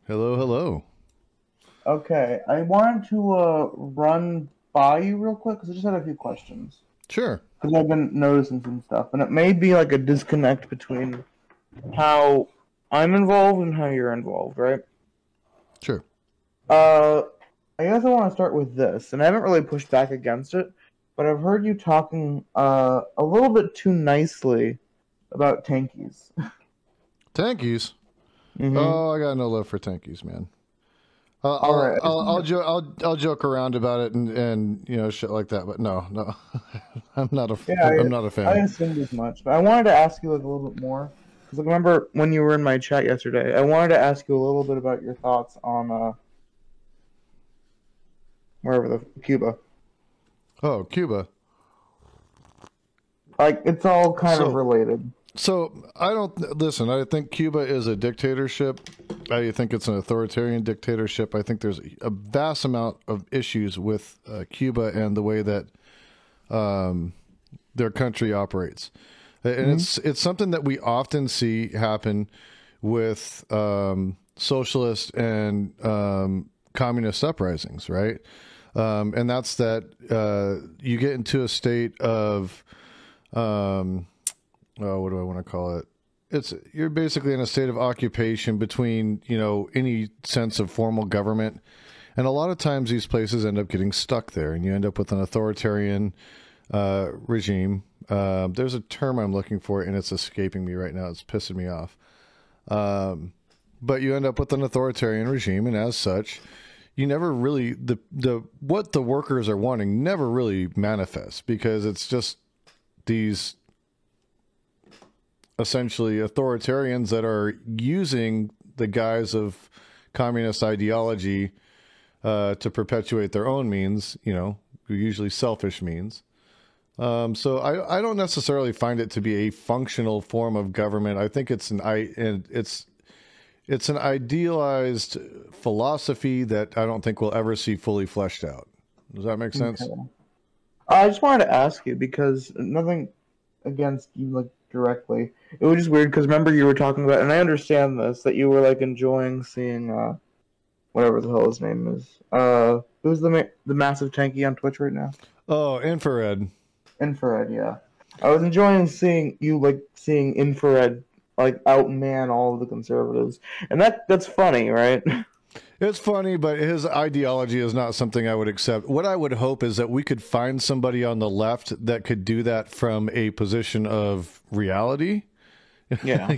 Hello, hello. Okay, I wanted to run by you real quick because I just had a few questions. Sure, Because I've been noticing some stuff, and it may be like a disconnect between how I'm involved and how you're involved, right? sure. Uh, I guess I want to start with this, and I haven't really pushed back against it, but I've heard you talking a little bit too nicely about tankies. Tankies. Mm-hmm. Oh, I got no love for tankies, man. I'll All I'll right. I just I'll, I'll, wanted, jo- I'll joke around about it and shit like that, but no, no, yeah, I'm not a I fan. assumed as much, but I wanted to ask you like a little bit more because I remember when you were in my chat yesterday. I wanted to ask you a little bit about your thoughts on wherever the Cuba. Oh, Cuba. Like it's all kind of So related. so I don't listen. I think Cuba is a dictatorship. I think it's an authoritarian dictatorship. I think there's a vast amount of issues with Cuba and the way that their country operates. And Hmm. it's something that we often see happen with socialist and communist uprisings, right? And that's that you get into a state of oh, what do I want to call it? It's you're basically in a state of occupation between any sense of formal government, and a lot of times these places end up getting stuck there, and you end up with an authoritarian regime. There's a term I'm looking for, and it's escaping me right now. It's pissing me off. But you end up with an authoritarian regime, and as such, you never really the what the workers are wanting never really manifests because it's just these essentially authoritarians that are using the guise of communist ideology to perpetuate their own means, usually selfish means. So I don't necessarily find it to be a functional form of government. I think it's an idealized philosophy that I don't think we'll ever see fully fleshed out. Does that make sense? Okay. I just wanted to ask you because nothing against you like directly. It was just weird because remember you were talking about, and I understand this that you were like enjoying seeing whatever the hell his name is. Who's the massive tanky on Twitch right now? Oh, infrared. Infrared, yeah. I was enjoying seeing you like seeing infrared like outman all of the conservatives, and that's funny, right? It's funny, but his ideology is not something I would accept. What I would hope is that we could find somebody on the left that could do that from a position of reality, Yeah.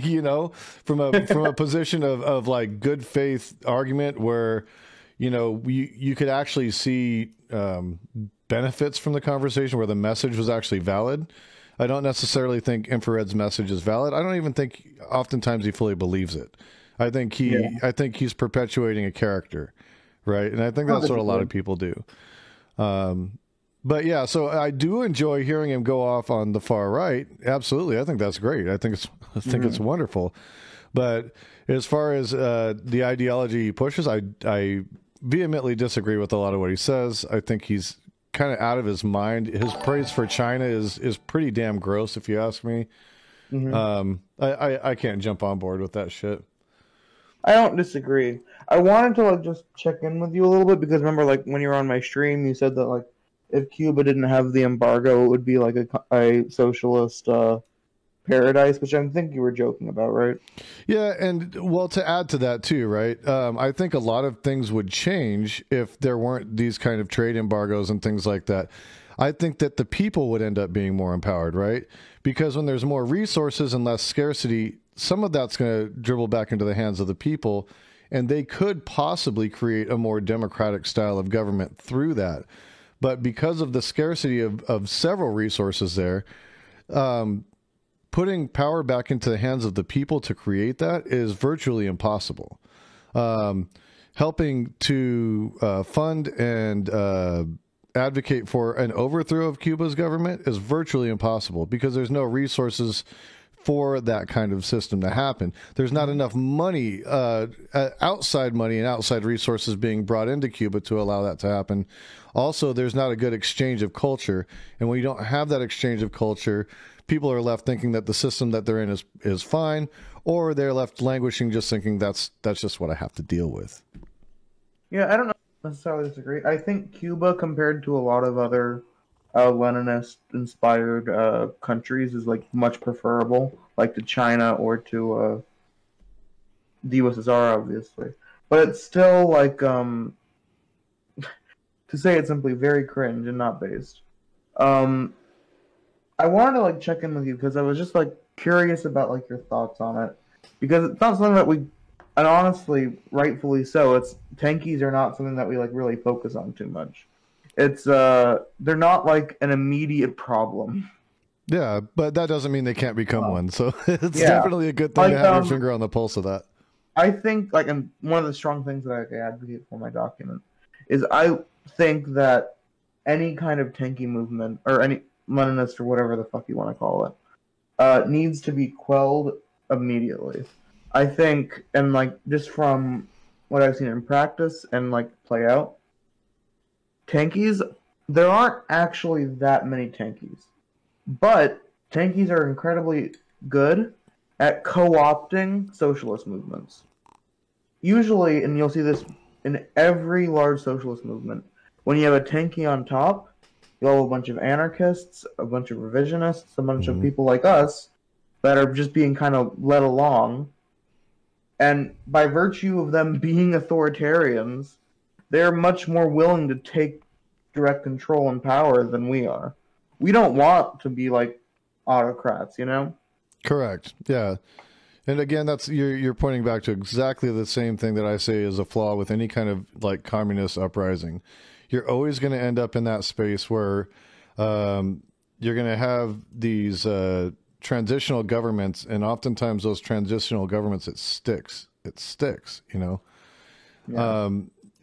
from a position of like good faith argument where, you could actually see benefits from the conversation where the message was actually valid. I don't necessarily think Infrared's message is valid. I don't even think oftentimes he fully believes it. Yeah. I think he's perpetuating a character, right? And I think I don't that's what a lot disagree. of people do. But yeah, so I do enjoy hearing him go off on the far right. Absolutely, I think that's great. I think it's Hmm. wonderful. But as far as the ideology he pushes, I vehemently disagree with a lot of what he says. I think he's kind of out of his mind. His praise for China is pretty damn gross, if you ask me. Hmm. I can't jump on board with that shit. I don't disagree. I wanted to like just check in with you a little bit because remember like when you were on my stream you said that like if Cuba didn't have the embargo it would be like a socialist paradise, which I think you were joking about, right? Yeah, and well, to add to that too, right? I think a lot of things would change if there weren't these kind of trade embargoes and things like that. I think that the people would end up being more empowered, right? Because when there's more resources and less scarcity, some of that's going to dribble back into the hands of the people, and they could possibly create a more democratic style of government through that. But because of the scarcity of several resources there, putting power back into the hands of the people to create that is virtually impossible. Helping to fund and advocate for an overthrow of Cuba's government is virtually impossible because there's no resources for that kind of system to happen. There's not enough money, outside money and outside resources being brought into Cuba to allow that to happen. Also, there's not a good exchange of culture. And when you don't have that exchange of culture, people are left thinking that the system that they're in is fine, or they're left languishing, just thinking that's just what I have to deal with. Yeah, I don't necessarily disagree. I think Cuba, compared to a lot of other Leninist-inspired countries, is like much preferable, like to China or to the USSR, obviously. But it's still like, to say it simply, very cringe and not based. I wanted to like check in with you because I was just like curious about like your thoughts on it, because it's not something that we, and honestly, rightfully so. It's tankies are not something that we like really focus on too much. It's they're not like an immediate problem. Yeah, but that doesn't mean they can't become one. So it's definitely a good thing to have your finger on the pulse of that. I think like, and one of the strong things that I advocate for my document is I think that any kind of tanky movement or any Leninist or whatever the fuck you want to call it needs to be quelled immediately. I think, and like just from what I've seen in practice and like play out, tankies, there aren't actually that many tankies, but tankies are incredibly good at co-opting socialist movements. Usually, and you'll see this in every large socialist movement, when you have a tanky on top, you'll have a bunch of anarchists, a bunch of revisionists, a bunch of people like us that are just being kind of led along. And by virtue of them being authoritarians, they're much more willing to take direct control and power than we are. We don't want to be like autocrats, you know? Correct. Yeah. And again, that's you're pointing back to exactly the same thing that I say is a flaw with any kind of like communist uprising. You're always going to end up in that space where you're going to have these transitional governments, and oftentimes those transitional governments, it sticks, you know? Yeah.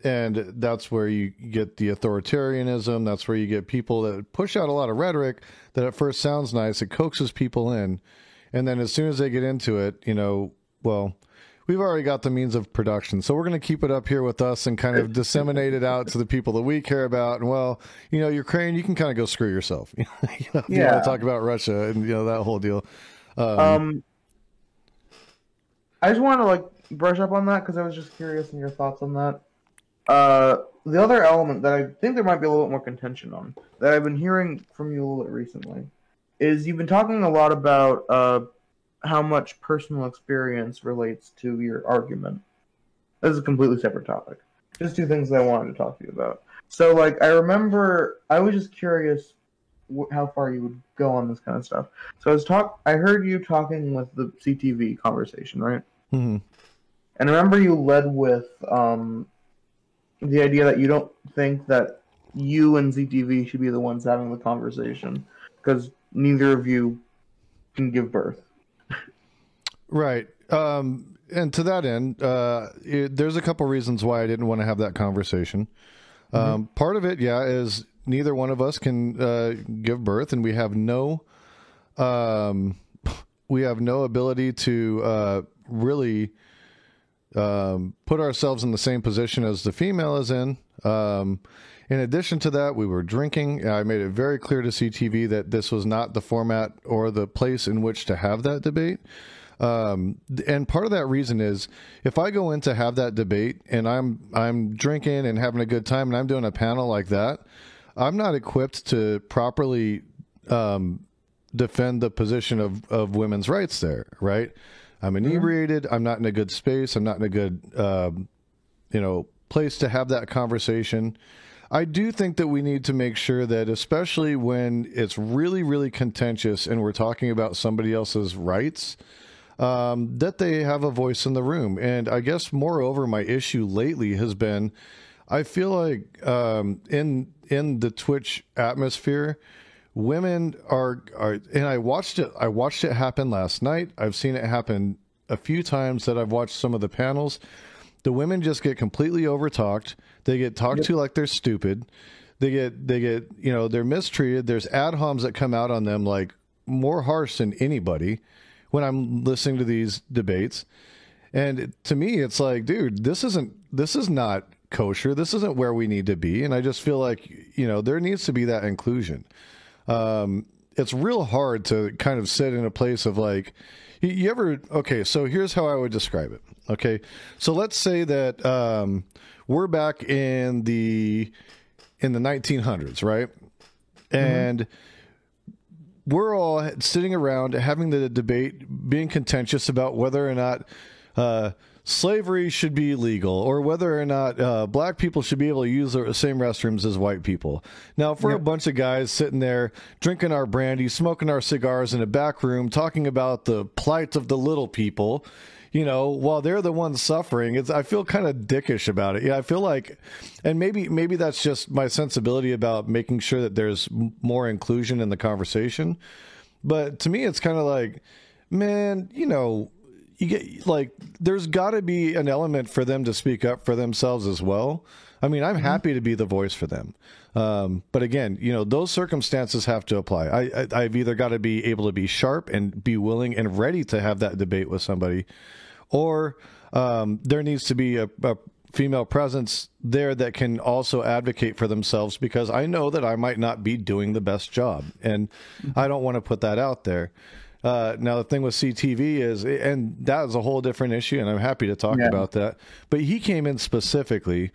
And that's where you get the authoritarianism. That's where you get people that push out a lot of rhetoric that at first sounds nice. It coaxes people in. And then as soon as they get into it, you know, well, we've already got the means of production, so we're going to keep it up here with us and kind of disseminate it out to the people that we care about. And well, you know, Ukraine, you can kind of go screw yourself. You know, if you want to talk about Russia and, you know, that whole deal. I just wanted to like brush up on that because I was just curious in your thoughts on that. The other element that I think there might be a little bit more contention on that I've been hearing from you a little bit recently is you've been talking a lot about how much personal experience relates to your argument. This is a completely separate topic. Just two things that I wanted to talk to you about. So, like, I remember I was just curious how far you would go on this kind of stuff. So I heard you talking with the CTV conversation, right? Mm-hmm. And I remember you led with the idea that you don't think that you and ZTV should be the ones having the conversation because neither of you can give birth. Right. And to that end, there's a couple reasons why I didn't want to have that conversation. Part of it, is neither one of us can give birth, and we have no ability to really put ourselves in the same position as the female is in. In addition to that, we were drinking. I made it very clear to CTV that this was not the format or the place in which to have that debate. And part of that reason is if I go in to have that debate and I'm drinking and having a good time and I'm doing a panel like that, I'm not equipped to properly defend the position of women's rights there, right? I'm inebriated. I'm not in a good space. I'm not in a good, place to have that conversation. I do think that we need to make sure that, especially when it's really, really contentious and we're talking about somebody else's rights, that they have a voice in the room. And I guess, moreover, my issue lately has been, I feel like in the Twitch atmosphere, women are, and I watched it happen last night. I've seen it happen a few times that I've watched some of the panels. The women just get completely overtalked. They get talked to like they're stupid. They get, they're mistreated. There's ad homs that come out on them like more harsh than anybody when I'm listening to these debates. And to me, it's like, dude, this is not kosher. This isn't where we need to be. And I just feel like, there needs to be that inclusion. And it's real hard to kind of sit in a place of like, you ever, okay, so here's how I would describe it. Okay. So let's say that, we're back in the 1900s, right? And we're all sitting around having the debate, being contentious about whether or not, slavery should be legal, or whether or not black people should be able to use the same restrooms as white people. Now, if we're a bunch of guys sitting there drinking our brandy, smoking our cigars in a back room, talking about the plight of the little people, you know, while they're the ones suffering, I feel kind of dickish about it. Yeah, I feel like, and maybe that's just my sensibility about making sure that there's more inclusion in the conversation. But to me, it's kind of like, man, you know, you get like, there's got to be an element for them to speak up for themselves as well. I mean, I'm happy to be the voice for them. But again, you know, those circumstances have to apply. I've either got to be able to be sharp and be willing and ready to have that debate with somebody, or there needs to be a female presence there that can also advocate for themselves, because I know that I might not be doing the best job, and I don't want to put that out there. Now, the thing with CTV is, and that is a whole different issue, and I'm happy to talk about that. But he came in specifically.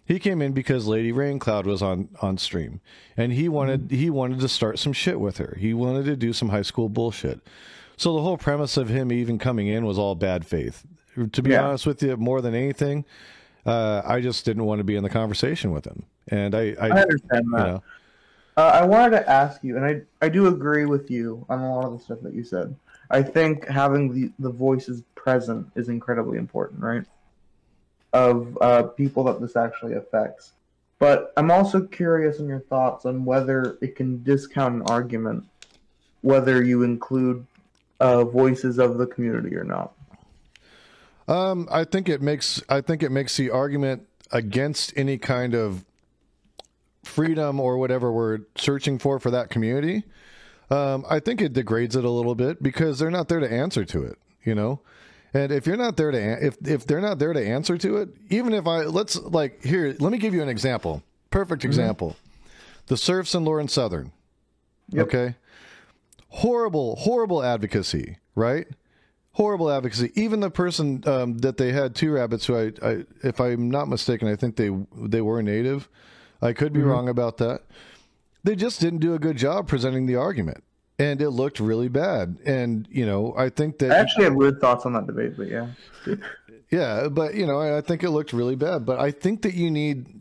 He came in because Lady Raincloud was on stream, and he wanted to start some shit with her. He wanted to do some high school bullshit. So the whole premise of him even coming in was all bad faith. To be honest with you, more than anything, I just didn't want to be in the conversation with him. And I understand that. You know, I wanted to ask you, and I do agree with you on a lot of the stuff that you said. I think having the voices present is incredibly important, right? Of people that this actually affects. But I'm also curious in your thoughts on whether it can discount an argument, whether you include voices of the community or not. I think it makes the argument against any kind of freedom or whatever we're searching for that community. I think it degrades it a little bit, because they're not there to answer to it, you know. And if you're not there to if they're not there to answer to it, even if let me give you an example. Perfect example. The Serfs in Lawrence Southern. Yep. Okay. Horrible advocacy, right? Horrible advocacy. Even the person that they had, Two Rabbits, who I if I'm not mistaken, I think they were Native. I could be wrong about that. They just didn't do a good job presenting the argument, and it looked really bad. And, you know, I think that... I actually have weird thoughts on that debate, but yeah. Yeah, but, you know, I think it looked really bad. But I think that you need...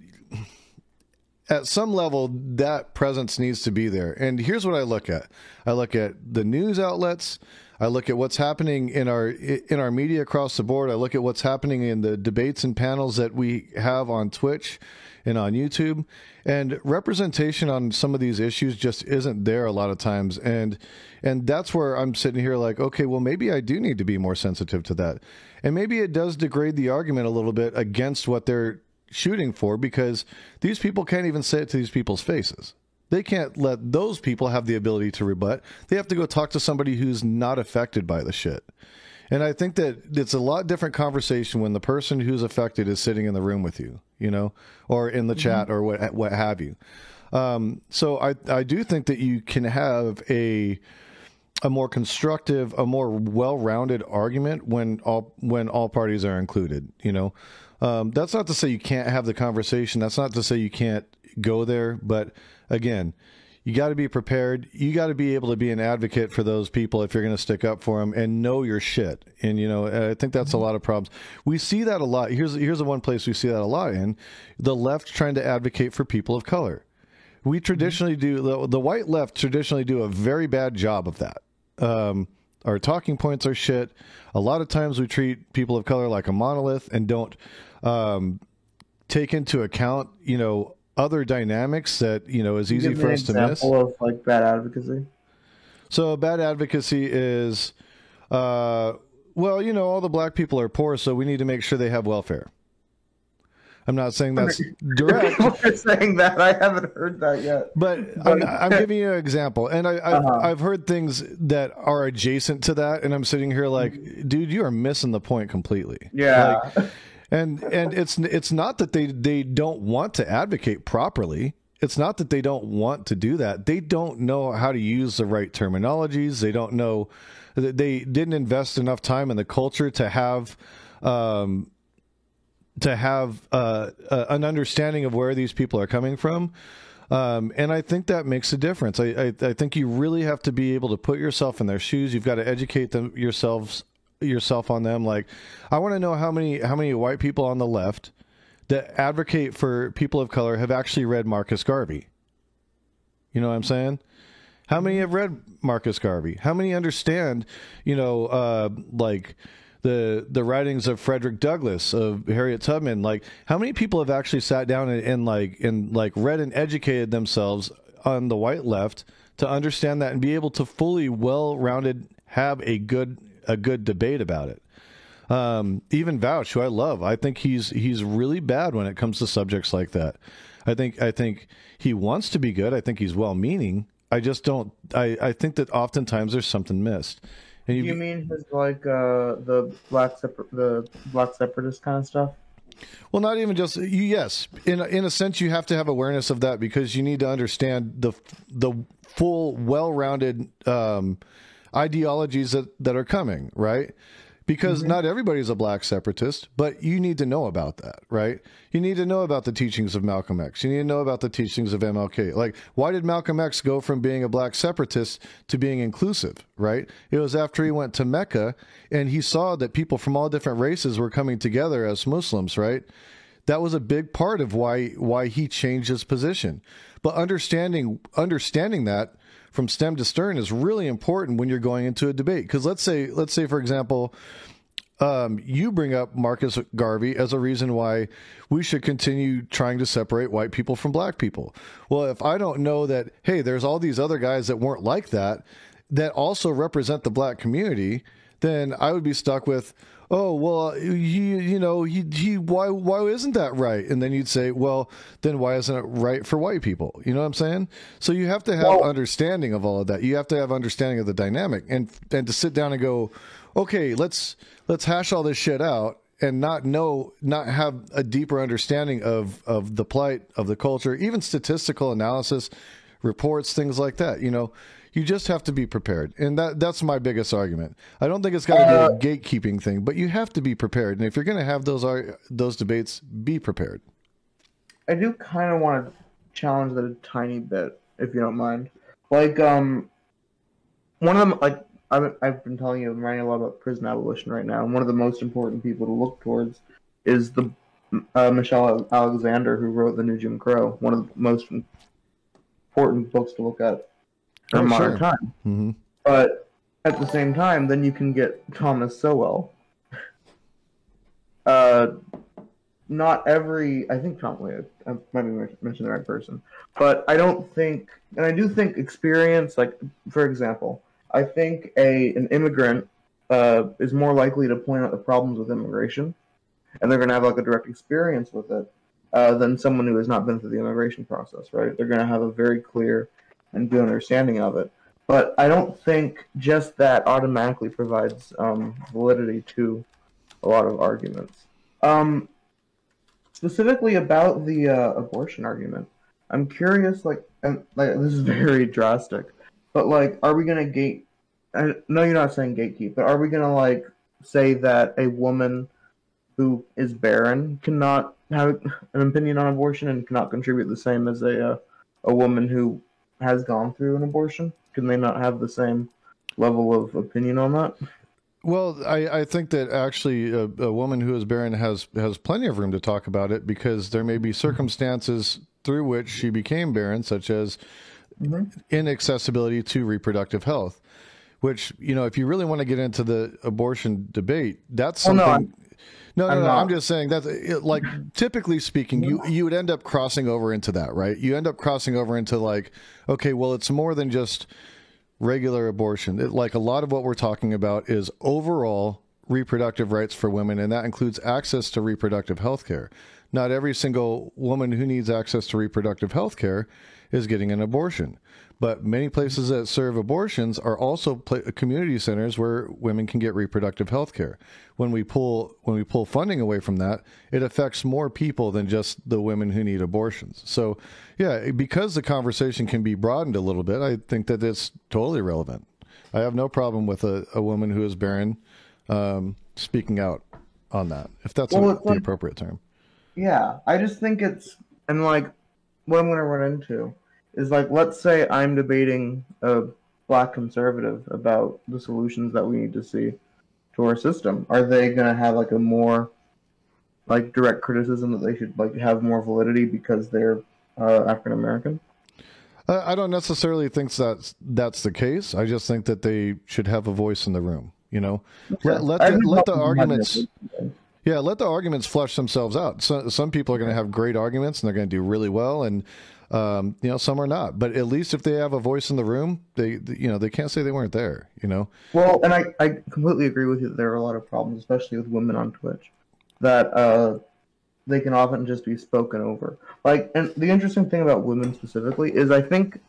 At some level, that presence needs to be there. And here's what I look at. I look at the news outlets. I look at what's happening in our media across the board. I look at what's happening in the debates and panels that we have on Twitch and on YouTube. And representation on some of these issues just isn't there a lot of times. And that's where I'm sitting here like, okay, well, maybe I do need to be more sensitive to that. And maybe it does degrade the argument a little bit against what they're shooting for, because these people can't even say it to these people's faces. They can't let those people have the ability to rebut. They have to go talk to somebody who's not affected by the shit. And I think that it's a lot different conversation when the person who's affected is sitting in the room with you, you know, or in the chat or what have you. So I do think that you can have a more constructive, a more well-rounded argument when all parties are included, you know. That's not to say you can't have the conversation. That's not to say you can't go there. But again, you got to be prepared. You got to be able to be an advocate for those people if you're going to stick up for them and know your shit. And, you know, I think that's a lot of problems. We see that a lot. Here's the one place we see that a lot in: the left trying to advocate for people of color. We traditionally do, the white left traditionally do a very bad job of that. Our talking points are shit. A lot of times we treat people of color like a monolith and don't take into account, you know, other dynamics that, you know, is easy for us to miss. Example of like bad advocacy. So bad advocacy is, well, you know, all the black people are poor, so we need to make sure they have welfare. I'm not saying that's direct. People are saying that. I haven't heard that yet. But I'm giving you an example. And I've heard things that are adjacent to that, and I'm sitting here like, dude, you are missing the point completely. Yeah. Like, and it's not that they don't want to advocate properly. it's not that they don't want to do that. They don't know how to use the right terminologies. They don't know, they didn't invest enough time in the culture to have an understanding of where these people are coming from. And I think that makes a difference. I think you really have to be able to put yourself in their shoes. You've got to educate them yourself on them. Like, I want to know how many white people on the left that advocate for people of color have actually read Marcus Garvey. You know what I'm saying? How many have read Marcus Garvey? How many understand, like the writings of Frederick Douglass, of Harriet Tubman? Like, how many people have actually sat down and read and educated themselves on the white left to understand that and be able to fully, well-rounded, have a good debate about it? Even Vouch, who I love, I think he's really bad when it comes to subjects like that. I think he wants to be good. I think he's well-meaning. I just don't. I think that oftentimes there's something missed. And you mean his the black separatist kind of stuff? Well, not even just yes. In a sense, you have to have awareness of that because you need to understand the full, well-rounded ideologies that are coming, right? Because not everybody's a black separatist, but you need to know about that, right? You need to know about the teachings of Malcolm X. You need to know about the teachings of MLK. Like, why did Malcolm X go from being a black separatist to being inclusive, right? It was after he went to Mecca and he saw that people from all different races were coming together as Muslims, right? That was a big part of why he changed his position. But understanding that from stem to stern is really important when you're going into a debate. Because let's say, for example, you bring up Marcus Garvey as a reason why we should continue trying to separate white people from black people. Well, if I don't know that, hey, there's all these other guys that weren't like that also represent the black community, then I would be stuck with, oh, well, why isn't that right? And then you'd say, well, then why isn't it right for white people? You know what I'm saying? So you have to have understanding of all of that. You have to have understanding of the dynamic and to sit down and go, okay, let's hash all this shit out and not have a deeper understanding of the plight of the culture, even statistical analysis, reports, things like that. You just have to be prepared. And that's my biggest argument. I don't think it's got to be a gatekeeping thing, but you have to be prepared. And if you're going to have those debates, be prepared. I do kind of want to challenge that a tiny bit, if you don't mind. Like, one of them, like, I've been telling you, I'm writing a lot about prison abolition right now, and one of the most important people to look towards is the Michelle Alexander, who wrote The New Jim Crow, one of the most important books to look at in modern time. Mm-hmm. But at the same time, then you can get Thomas Sowell. Not every, I think Tom, I might be mentioning the right person, but I don't think, and I do think experience, like, for example, I think an immigrant is more likely to point out the problems with immigration, and they're going to have like a direct experience with it, than someone who has not been through the immigration process, right? They're going to have a very clear and good understanding of it. But I don't think just that automatically provides validity to a lot of arguments. Specifically about the abortion argument, I'm curious, like this is very drastic, but like, are we going to I know you're not saying gatekeep, but are we going to like say that a woman who is barren cannot have an opinion on abortion and cannot contribute the same as a woman who has gone through an abortion? Can they not have the same level of opinion on that? Well, I think that actually a woman who is barren has plenty of room to talk about it, because there may be circumstances through which she became barren, such as inaccessibility to reproductive health, which, if you really want to get into the abortion debate, that's something... No, I'm just saying that, like, typically speaking, you would end up crossing over into that, right? You end up crossing over into like, okay, well, it's more than just regular abortion. Like, a lot of what we're talking about is overall reproductive rights for women, and that includes access to reproductive health care. Not every single woman who needs access to reproductive health care is getting an abortion. But many places that serve abortions are also community centers where women can get reproductive health care. When we pull funding away from that, it affects more people than just the women who need abortions. So, yeah, because the conversation can be broadened a little bit, I think that it's totally relevant. I have no problem with a woman who is barren speaking out on that, if that's the appropriate term. Yeah, I just think it's, and like, what I'm going to run into is like, let's say I'm debating a black conservative about the solutions that we need to see to our system. Are they going to have like a more like direct criticism that they should like have more validity because they're African American? I don't necessarily think that's the case. I just think that they should have a voice in the room. You know, Okay. let the arguments. Yeah, let the arguments flesh themselves out. Some people are going to have great arguments and they're going to do really well, and some are not. But at least if they have a voice in the room, they can't say they weren't there. You know. Well, and I completely agree with you that there are a lot of problems, especially with women on Twitch, that they can often just be spoken over. Like, and the interesting thing about women specifically is I think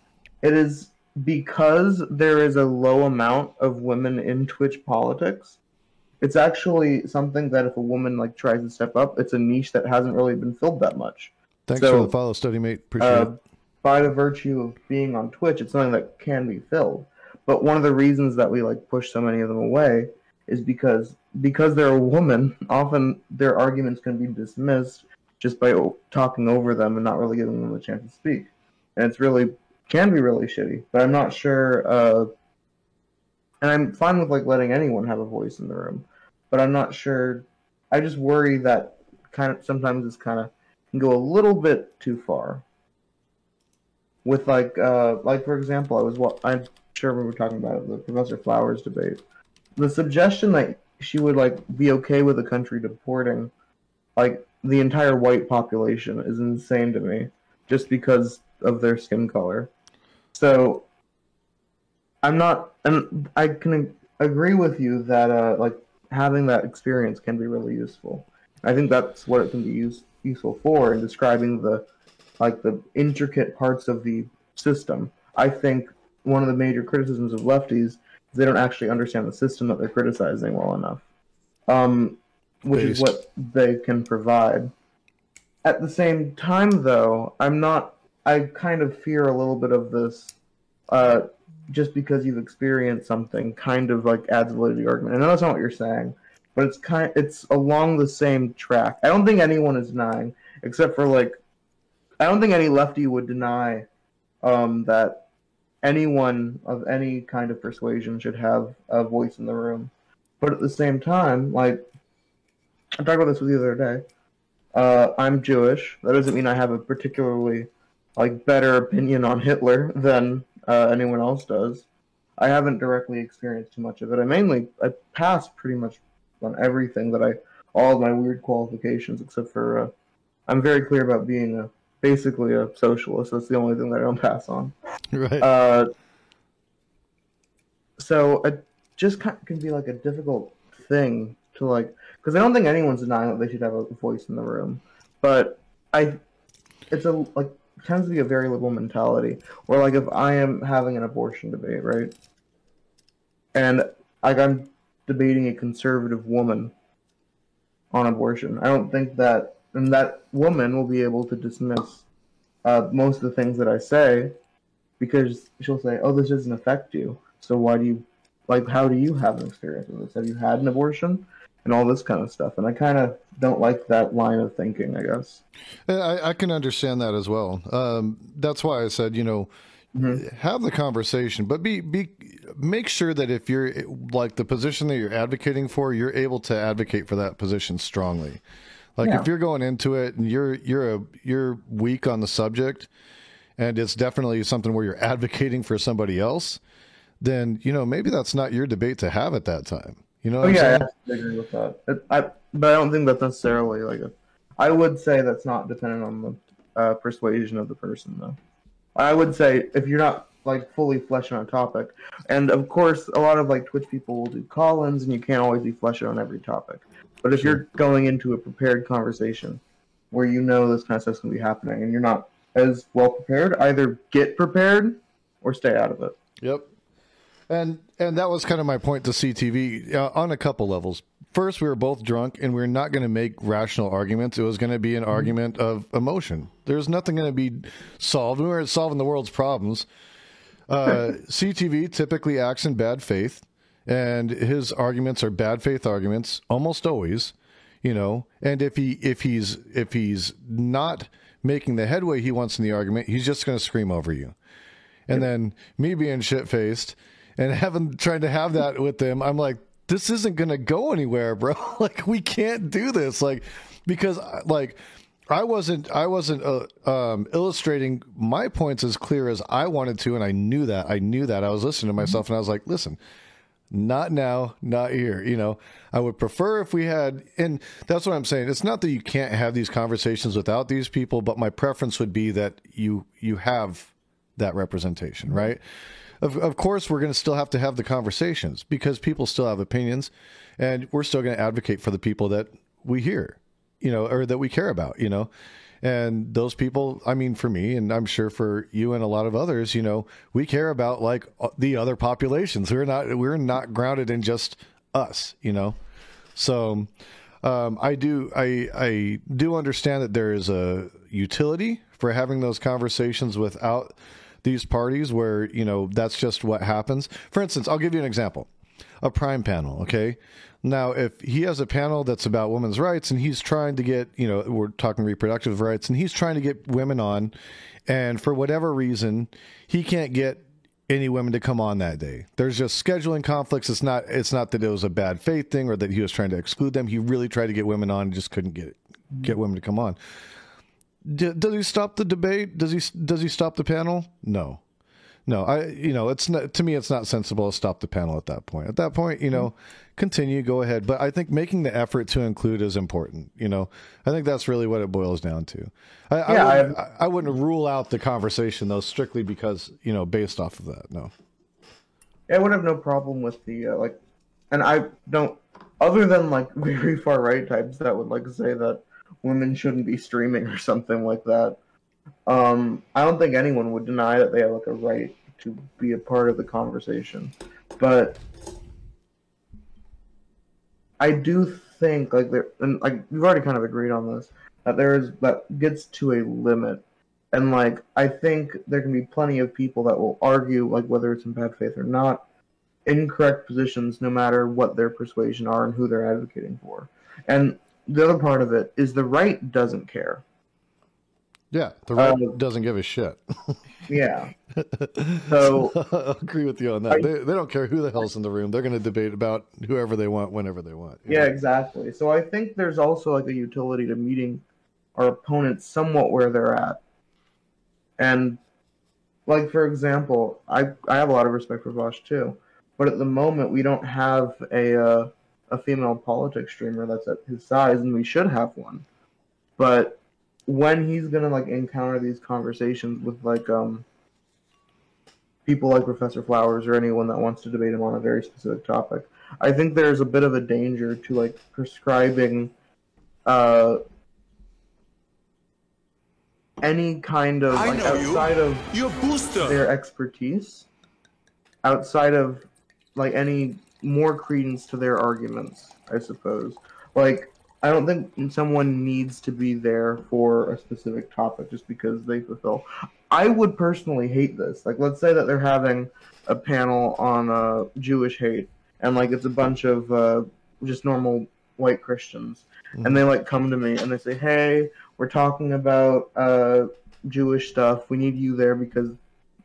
it is because there is a low amount of women in Twitch politics. It's actually something that if a woman like tries to step up, it's a niche that hasn't really been filled that much. Thanks for the follow, Study Mate. Appreciate it. By the virtue of being on Twitch, it's something that can be filled. But one of the reasons that we like push so many of them away is because they're a woman, often their arguments can be dismissed just by talking over them and not really giving them a chance to speak. And it's can be really shitty. But I'm not sure, and I'm fine with like letting anyone have a voice in the room. But I'm not sure. I just worry that sometimes it's can go a little bit too far. With like for example, I'm sure we were talking about the Professor Flowers debate. The suggestion that she would like be okay with the country deporting like the entire white population is insane to me, just because of their skin color. So I'm not, and I can agree with you that like having that experience can be really useful. I think that's what it can be useful for in describing the intricate parts of the system. I think one of the major criticisms of lefties is they don't actually understand the system that they're criticizing well enough, which is what they can provide. At the same time, though, I kind of fear a little bit of this, just because you've experienced something kind of like adds validity to the argument. I know that's not what you're saying, but it's along the same track. I don't think anyone is denying, except for like, I don't think any lefty would deny that anyone of any kind of persuasion should have a voice in the room. But at the same time, like, I talked about this with you the other day. I'm Jewish. That doesn't mean I have a particularly like better opinion on Hitler than anyone else does. I haven't directly experienced too much of it. I passed pretty much on everything all of my weird qualifications, except for I'm very clear about being basically a socialist. That's the only thing that I don't pass on. Right. So it just can be like a difficult thing to like, because I don't think anyone's denying that they should have a voice in the room, but it's tends to be a very liberal mentality. Where like if I am having an abortion debate, right, and like I'm debating a conservative woman on abortion, I don't think that woman will be able to dismiss most of the things that I say, because she'll say, "Oh, this doesn't affect you. So why do you how do you have an experience with this? Have you had an abortion?" And all this kind of stuff. And I kind of don't like that line of thinking, I guess. I can understand that as well. That's why I said, have the conversation, but make sure that if you're like the position that you're advocating for, you're able to advocate for that position strongly. Like if you're going into it and you're weak on the subject, and it's definitely something where you're advocating for somebody else, then maybe that's not your debate to have at that time. You know what I'm saying? I agree with that. But I don't think that's necessarily I would say that's not dependent on the persuasion of the person, though. I would say if you're not like fully flesh on a topic. And of course, a lot of like Twitch people will do call-ins, and you can't always be fleshing on every topic. But if you're going into a prepared conversation where you know this kind of stuff's gonna be happening, and you're not as well prepared, either get prepared or stay out of it. Yep. And that was kind of my point to CTV on a couple levels. First, we were both drunk, and we were not going to make rational arguments. It was going to be an argument of emotion. There's nothing going to be solved. We weren't solving the world's problems. CTV typically acts in bad faith, and his arguments are bad faith arguments almost always. And if he's not making the headway he wants in the argument, he's just going to scream over you. And then me being shit-faced and trying to have that with them, I'm like, this isn't going to go anywhere, bro. Like, we can't do this. Like, because like I wasn't illustrating my points as clear as I wanted to. And I knew that I was listening to myself, and I was like, listen, not now, not here. I would prefer if we had, and that's what I'm saying. It's not that you can't have these conversations without these people, but my preference would be that you have that representation, right? Of course, we're going to still have to have the conversations because people still have opinions, and we're still going to advocate for the people that we hear, or that we care about, and those people, I mean, for me, and I'm sure for you and a lot of others, we care about like the other populations. We're not grounded in just us, So I do understand that there is a utility for having those conversations without these parties where, that's just what happens. For instance, I'll give you an example. A Prime panel, okay? Now, if he has a panel that's about women's rights and he's trying to get, we're talking reproductive rights, and he's trying to get women on, and for whatever reason, he can't get any women to come on that day. There's just scheduling conflicts. It's not that it was a bad faith thing or that he was trying to exclude them. He really tried to get women on and just couldn't get women to come on. Does he stop the debate? Does he stop the panel? No. It's not, to me, it's not sensible to stop the panel at that point. At that point, continue, go ahead. But I think making the effort to include is important. I think that's really what it boils down to. I wouldn't rule out the conversation though, strictly because, based off of that. No. I would have no problem with the, and I don't, other than like very far right types that would like say that women shouldn't be streaming or something like that. I don't think anyone would deny that they have like a right to be a part of the conversation, but I do think like we've already kind of agreed on this, that gets to a limit, and like I think there can be plenty of people that will argue like whether it's in bad faith or not, incorrect positions no matter what their persuasion are and who they're advocating for. And the other part of it is the right doesn't care. Yeah, the right doesn't give a shit. Yeah. So I agree with you on that. They don't care who the hell's in the room. They're going to debate about whoever they want, whenever they want. Yeah, exactly. So I think there's also like a utility to meeting our opponents somewhat where they're at. And like, for example, I have a lot of respect for Vosh too, but at the moment we don't have a female politics streamer that's at his size, and we should have one. But when he's gonna like encounter these conversations with like people like Professor Flowers or anyone that wants to debate him on a very specific topic, I think there's a bit of a danger to like prescribing any kind of like outside of their expertise, outside of like any more credence to their arguments, I suppose. Like, I don't think someone needs to be there for a specific topic just because they fulfill. I would personally hate this. Like, let's say that they're having a panel on Jewish hate, and like it's a bunch of just normal white Christians, and they like come to me and they say, "Hey, we're talking about Jewish stuff. We need you there because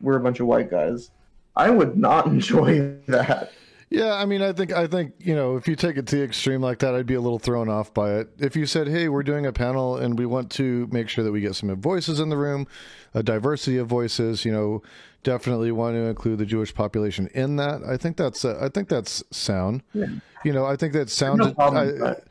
we're a bunch of white guys." I would not enjoy that. Yeah, I mean, I think if you take it to the extreme like that, I'd be a little thrown off by it. If you said, "Hey, we're doing a panel and we want to make sure that we get some voices in the room, a diversity of voices, definitely want to include the Jewish population in that. I think that's sound. Yeah. You know, I think that sounds No problem with that.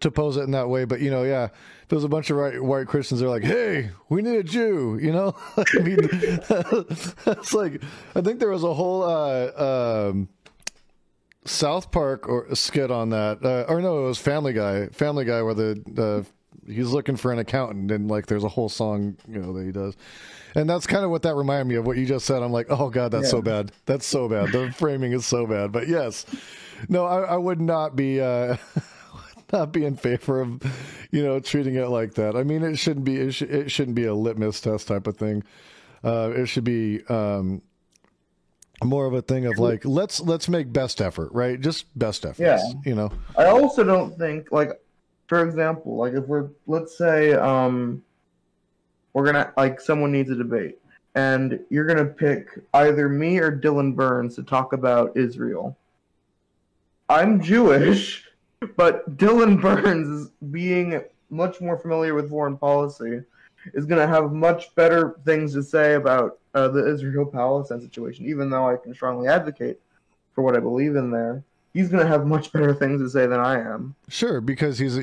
to pose it in that way. But you know, yeah, if there's a bunch of white Christians, they're like, "Hey, we need a Jew." You know, I mean, it's like I think there was a whole South Park or a skit on that, or no, it was Family Guy. Family Guy, where the he's looking for an accountant, and like there's a whole song, you know, that he does. And that's kind of what that reminded me of, what you just said. I'm like, oh God, that's so bad. That's so bad. The framing is so bad. But yes, no, I would not be not be in favor of, you know, treating it like that. I mean, it shouldn't be it shouldn't be a litmus test type of thing. It should be more of a thing of like, let's make best effort, right? Just best efforts. Yeah. You know. I also don't think, like, for example, like if let's say we're gonna, like, someone needs a debate, and you're gonna pick either me or Dylan Burns to talk about Israel. I'm Jewish, but Dylan Burns, being much more familiar with foreign policy, is gonna have much better things to say about the Israel-Palestine situation, even though I can strongly advocate for what I believe in there. He's going to have much better things to say than I am. Sure, because he's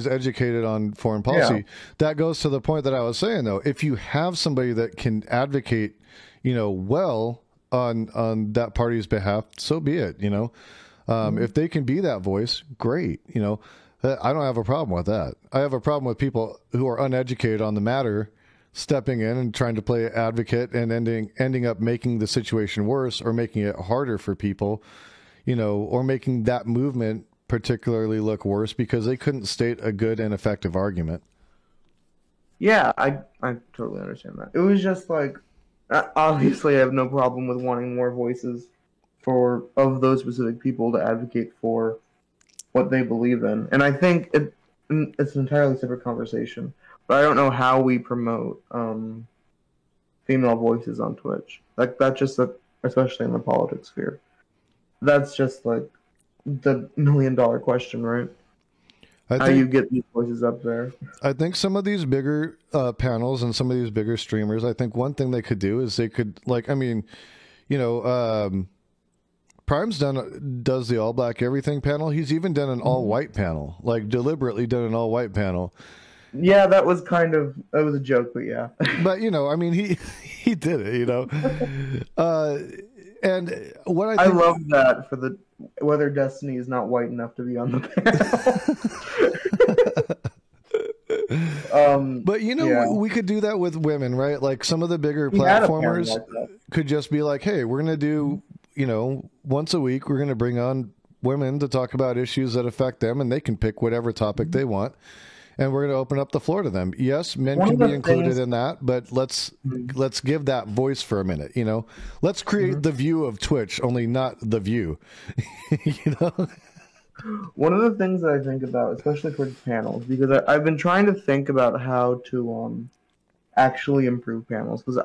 educated on foreign policy. Yeah. That goes to the point that I was saying, though. If you have somebody that can advocate, you know, well on that party's behalf, so be it. You know, if they can be that voice, great. You know, I don't have a problem with that. I have a problem with people who are uneducated on the matter stepping in and trying to play advocate and ending up making the situation worse or making it harder for people. You know, or making that movement particularly look worse because they couldn't state a good and effective argument. Yeah, I totally understand that. It was just like, obviously I have no problem with wanting more voices of those specific people to advocate for what they believe in. And I think it's an entirely separate conversation. But I don't know how we promote female voices on Twitch. Like, that's just, especially in the politics sphere. That's just like the $1 million question, right? How you get these voices up there. I think some of these bigger panels and some of these bigger streamers, I think one thing they could do is they could, like, I mean, you know, Prime's does the all black everything panel. He's even done an all white panel, like deliberately done an all white panel. Yeah, that was a joke, but yeah. But you know, I mean, he did it, you know. And what I love that for whether Destiny is not white enough to be on the panel. But you know, we could do that with women, right? Like some of the bigger platformers could just be like, hey, we're going to do, you know, once a week, we're going to bring on women to talk about issues that affect them, and they can pick whatever topic they want. And we're going to open up the floor to them. Yes, men can be included in that, but let's give that voice for a minute. You know, let's create the view of Twitch, only not the view. You know, one of the things that I think about, especially for panels, because I've been trying to think about how to actually improve panels. Because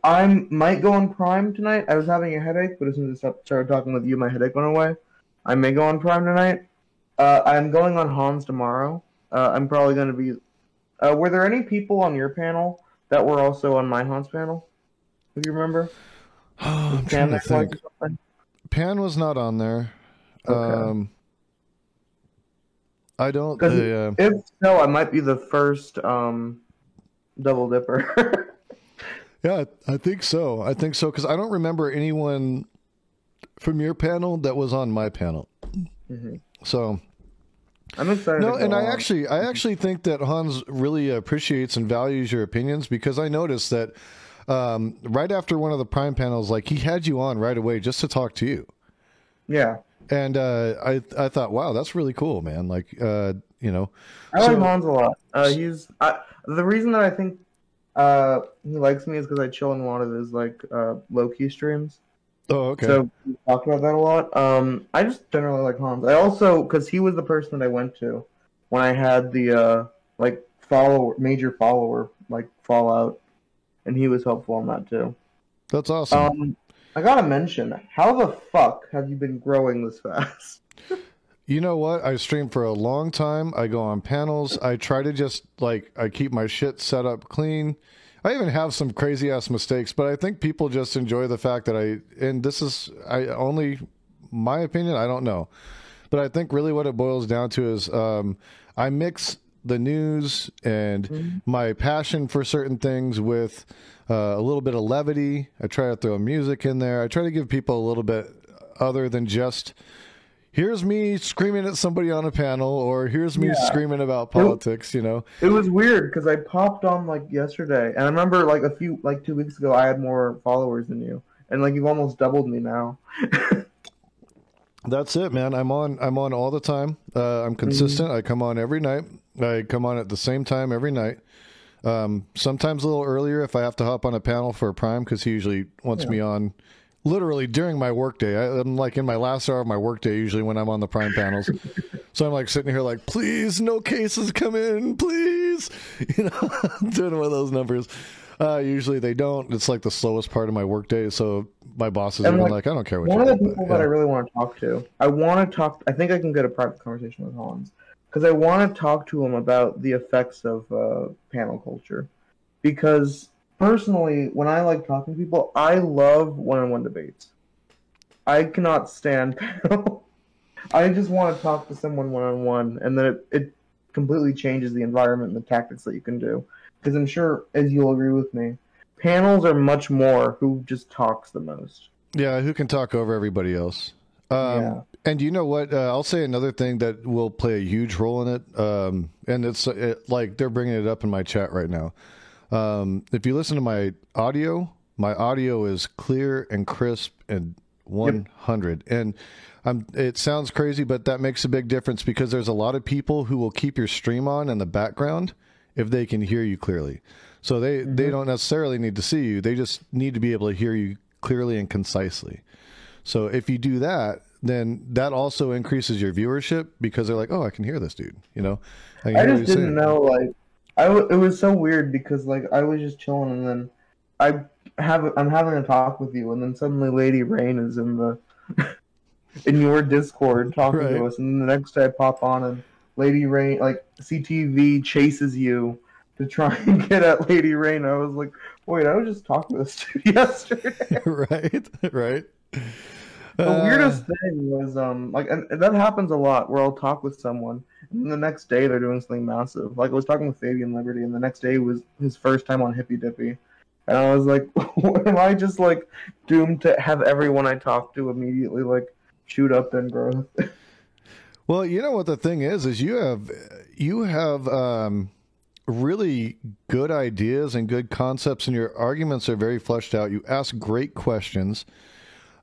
I might go on Prime tonight. I was having a headache, but as soon as I started talking with you, my headache went away. I may go on Prime tonight. I'm going on Hans tomorrow. I'm probably going to be... were there any people on your panel that were also on my Hans panel? Do you remember? Oh, I'm trying to think. Pan was not on there. Okay. I don't... if so, I might be the first double dipper. Yeah, I think so. I think so, because I don't remember anyone from your panel that was on my panel. So... I'm excited. No, and I actually think that Hans really appreciates and values your opinions, because I noticed that right after one of the Prime panels, like he had you on right away just to talk to you. Yeah. And I thought, wow, that's really cool, man. Like, you know, I like Hans a lot. The reason that I think he likes me is because I chill in a lot of his like low-key streams. Oh, okay. So we talked about that a lot. I just generally like Hans. I also, because he was the person that I went to when I had the like major follower like fallout, and he was helpful on that too. That's awesome. I gotta mention, how the fuck have you been growing this fast? You know what? I stream for a long time. I go on panels. I try to just like I keep my shit set up clean. I even have some crazy ass mistakes, but I think people just enjoy the fact that and this is only my opinion. I don't know, but I think really what it boils down to is I mix the news and my passion for certain things with a little bit of levity. I try to throw music in there. I try to give people a little bit other than just here's me screaming at somebody on a panel, or here's me screaming about politics, you know. It was weird because I popped on like yesterday, and I remember like 2 weeks ago I had more followers than you, and like you've almost doubled me now. That's it, man. I'm on all the time. I'm consistent. I come on every night. I come on at the same time every night. Sometimes a little earlier if I have to hop on a panel for a Prime, because he usually wants me on literally during my workday. I'm like in my last hour of my workday usually when I'm on the Prime panels. So I'm like sitting here like, please, no cases come in, please. You know, doing one of those numbers. Usually they don't. It's like the slowest part of my workday. So my boss is even like, I don't care what one you of the people that I really want to talk to, I think I can get a private conversation with Hollins, because I want to talk to him about the effects of panel culture. Because personally, when I like talking to people, I love one-on-one debates. I cannot stand panel. I just want to talk to someone one-on-one, and then it completely changes the environment and the tactics that you can do. Because I'm sure, as you'll agree with me, panels are much more who just talks the most. Yeah, who can talk over everybody else. And you know what? I'll say another thing that will play a huge role in it, and it's like they're bringing it up in my chat right now. If you listen to my audio is clear and crisp and 100. And it sounds crazy, but that makes a big difference, because there's a lot of people who will keep your stream on in the background if they can hear you clearly. So they don't necessarily need to see you. They just need to be able to hear you clearly and concisely. So if you do that, then that also increases your viewership, because they're like, oh, I can hear this dude, you know? I just didn't know, like, it was so weird, because like I was just chilling, and then I'm having a talk with you, and then suddenly Lady Rain is in your Discord talking to us, and then the next day I pop on and Lady Rain, like CTV chases you to try and get at Lady Rain. I was like, wait, I was just talking to this dude yesterday. right. The weirdest thing was and that happens a lot, where I'll talk with someone and the next day they're doing something massive. Like I was talking with Fabian Liberty, and the next day was his first time on Hippy Dippy, and I was like, am I just like doomed to have everyone I talk to immediately like shoot up in growth? Well, you know what the thing is you have really good ideas and good concepts, and your arguments are very fleshed out. You ask great questions.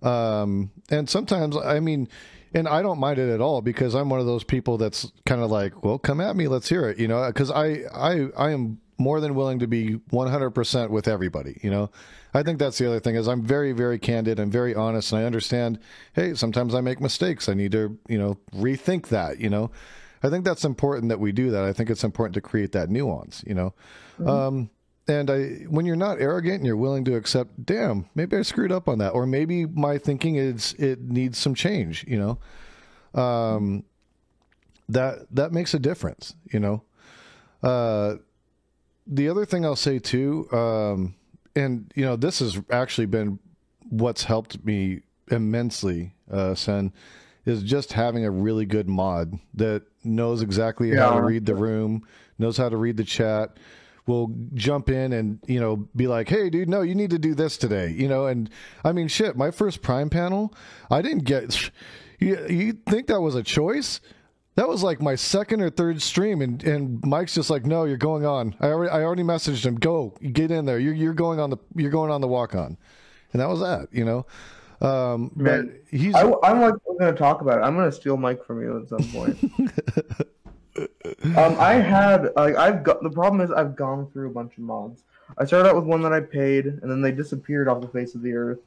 And sometimes, I mean, and I don't mind it at all, because I'm one of those people that's kind of like, well, come at me, let's hear it, you know, because I am more than willing to be 100% with everybody, you know. I think that's the other thing, is I'm very, very candid and very honest, and I understand, hey, sometimes I make mistakes. I need to, you know, rethink that, you know. I think that's important that we do that. I think it's important to create that nuance, you know. And when you're not arrogant and you're willing to accept, damn, maybe I screwed up on that, or maybe my thinking it needs some change, you know, that makes a difference, you know. The other thing I'll say too, and you know, this has actually been what's helped me immensely, Sen, is just having a really good mod that knows exactly how to read the room, knows how to read the chat, will jump in and, you know, be like, hey, dude, no, you need to do this today, you know. And I mean, shit, my first Prime panel, I didn't get, you think that was a choice? That was like my second or third stream, and Mike's just like, no, you're going on. I already messaged him, go, get in there. You're going on the walk on. And that was that, you know. Man, but I'm like going to talk about it. I'm going to steal Mike from you at some point. The problem is I've gone through a bunch of mods. I started out with one that I paid, and then they disappeared off the face of the earth.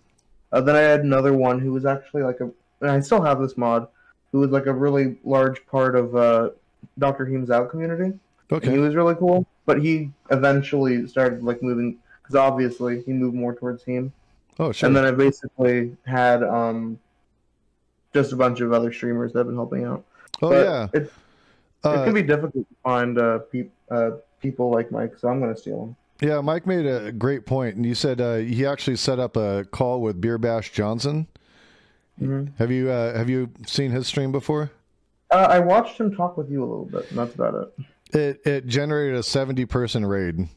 Then I had another one who was actually like and I still have this mod, who was like a really large part of Dr. Heem's Out community. Okay. And he was really cool, but he eventually started like moving, because obviously he moved more towards Heem. Oh, sure. And then I basically had just a bunch of other streamers that have been helping out. Oh, but yeah. It can be difficult to find people like Mike, so I'm going to steal him. Yeah, Mike made a great point, and you said he actually set up a call with Beer Bash Johnson. Mm-hmm. Have you seen his stream before? I watched him talk with you a little bit, and that's about it. It generated a 70-person raid.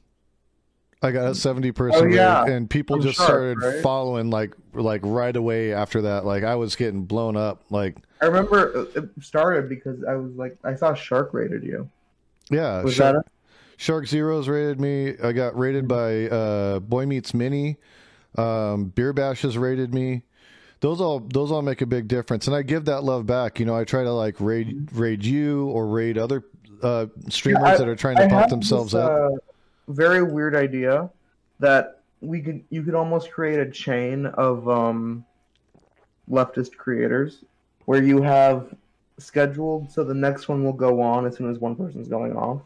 I got a 70-person raid, and people just started following like right away after that. Like I was getting blown up. Like I remember it started because I was like, I saw Shark rated you. Yeah, was that it? Shark Zeros rated me. I got rated by Boy Meets Mini. Beer Bash has rated me. Those all make a big difference, and I give that love back. You know, I try to like raid you or raid other streamers that are trying to pump themselves up. Very weird idea that you could almost create a chain of leftist creators where you have scheduled so the next one will go on as soon as one person's going off,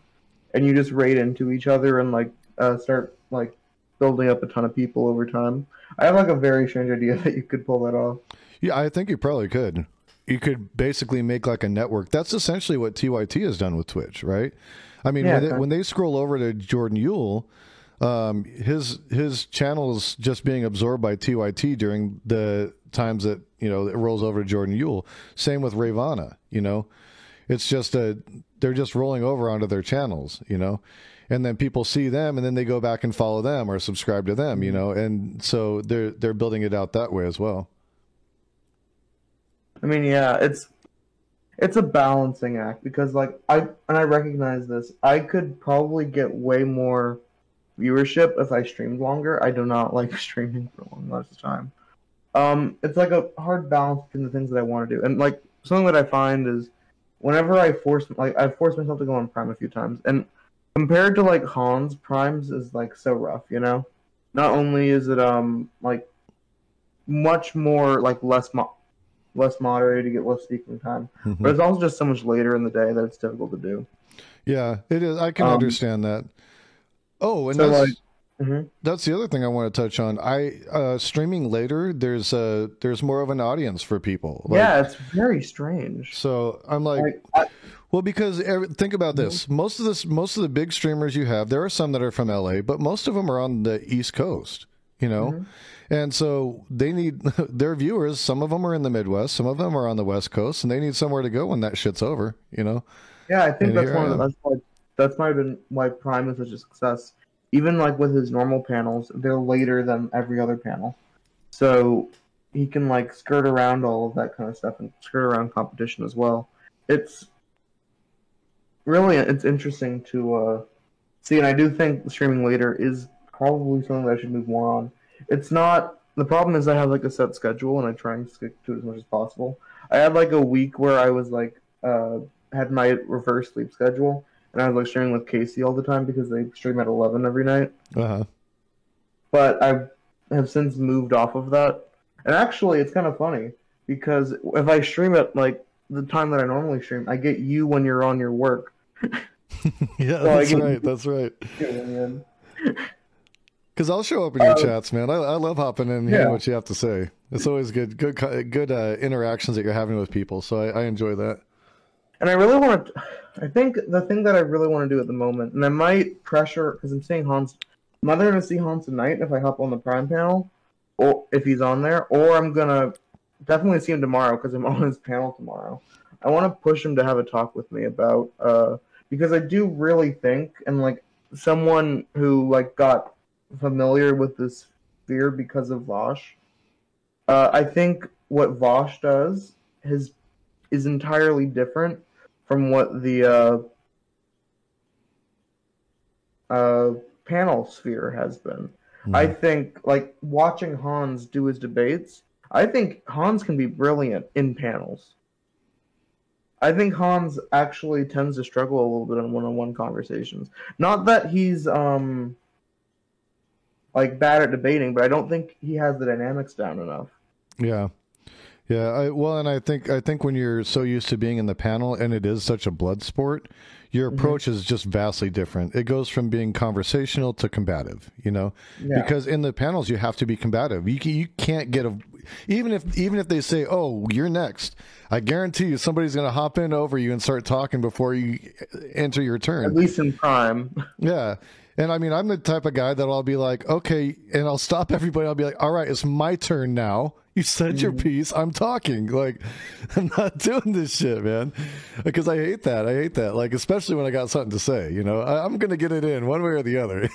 and you just raid into each other and like start like building up a ton of people over time. I have like a very strange idea that you could pull that off. Yeah, I think you probably could. You could basically make like a network. That's essentially what TYT has done with Twitch, right? I mean, when they scroll over to Jordan Yule, his channel is just being absorbed by TYT during the times that, you know, it rolls over to Jordan Yule. Same with Ravana, you know. It's just they're just rolling over onto their channels, you know. And then people see them, and then they go back and follow them or subscribe to them, you know. And so they're building it out that way as well. I mean, yeah, it's a balancing act because, like, I recognize this. I could probably get way more viewership if I streamed longer. I do not like streaming for a long amount of time. It's like a hard balance between the things that I want to do, and like something that I find is whenever I've forced myself to go on Prime a few times, and compared to like Hans, Prime's is like so rough, you know. Not only is it like much more like less moderated, you get less speaking time, but it's also just so much later in the day that it's difficult to do. Yeah, it is. I can understand that. Oh, and so that's the other thing I want to touch on. Streaming later, there's more of an audience for people. Like, yeah, it's very strange. So I'm like well, because think about this. Most of the big streamers you have, there are some that are from LA, but most of them are on the East Coast, you know? And so they need their viewers. Some of them are in the Midwest, some of them are on the West Coast, and they need somewhere to go when that shit's over, you know? Yeah, I think that's might have been why Prime is such a success. Even like with his normal panels, they're later than every other panel. So he can like skirt around all of that kind of stuff and skirt around competition as well. It's interesting to see, and I do think streaming later is probably something that I should move more on. It's not, the problem is I have like a set schedule and I try and stick to it as much as possible. I had like a week where I was like had my reverse sleep schedule, and I was like streaming with Casey all the time because they stream at 11 every night. But I have since moved off of that, and actually it's kind of funny because if I stream at like the time that I normally stream, I get you when you're on your work. Yeah, so that's right. Because I'll show up in your chats, man. I love hopping in and hearing what you have to say. It's always good interactions that you're having with people. So I enjoy that. And I really want to. I think the thing that I really want to do at the moment, and I might pressure because I'm seeing Hans. I'm either going to see Hans tonight if I hop on the Prime panel, or if he's on there, or I'm gonna definitely see him tomorrow because I'm on his panel tomorrow. I want to push him to have a talk with me about because I do really think, and like someone who like got familiar with this sphere because of Vosh, I think what Vosh does is entirely different from what the panel sphere has been. I think like watching Hans do his debates, I think Hans can be brilliant in panels. I think Hans actually tends to struggle a little bit in one-on-one conversations. Not that he's like bad at debating, but I don't think he has the dynamics down enough. Yeah. And I think when you're so used to being in the panel and it is such a blood sport, your approach is just vastly different. It goes from being conversational to combative, you know, because in the panels you have to be combative. You can't get even if they say, "Oh, you're next," I guarantee you somebody's going to hop in over you and start talking before you enter your turn. At least in Prime. Yeah. And I mean, I'm the type of guy that I'll be like, okay, and I'll stop everybody. I'll be like, all right, it's my turn now. You said your piece. I'm talking. Like, I'm not doing this shit, man. Because I hate that. I hate that. Like, especially when I got something to say, you know, I'm going to get it in one way or the other.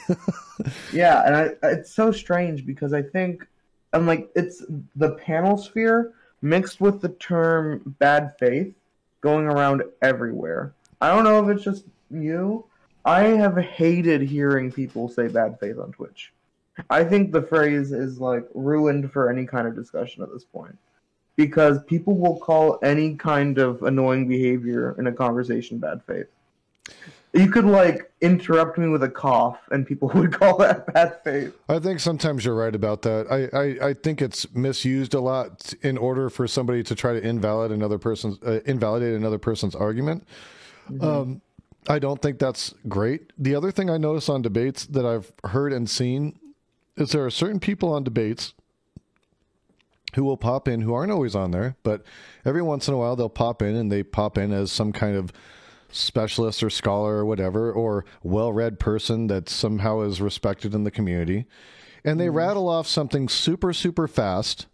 Yeah, and it's so strange because I think, I'm like, it's the panel sphere mixed with the term bad faith going around everywhere. I don't know if it's just you. I have hated hearing people say bad faith on Twitch. I think the phrase is like ruined for any kind of discussion at this point. Because people will call any kind of annoying behavior in a conversation bad faith. You could like interrupt me with a cough and people would call that bad faith. I think sometimes you're right about that. I think it's misused a lot in order for somebody to try to invalidate another person's argument. Mm-hmm. I don't think that's great. The other thing I notice on debates that I've heard and seen is there are certain people on debates who will pop in, who aren't always on there, but every once in a while they'll pop in, and they pop in as some kind of specialist or scholar or whatever, or well-read person that somehow is respected in the community. And they rattle off something super, super fast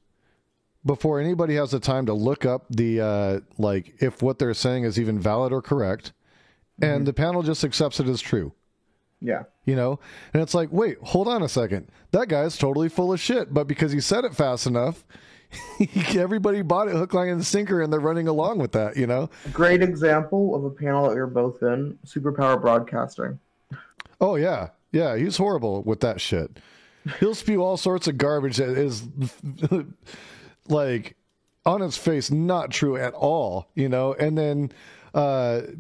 before anybody has the time to look up the, like, if what they're saying is even valid or correct. And the panel just accepts it as true. Yeah. You know? And it's like, wait, hold on a second. That guy's totally full of shit. But because he said it fast enough, everybody bought it hook, line, and sinker, and they're running along with that, you know? Great example of a panel that we were both in, Superpower Broadcasting. Oh, yeah. Yeah, he's horrible with that shit. He'll spew all sorts of garbage that is, like, on its face, not true at all, you know? And then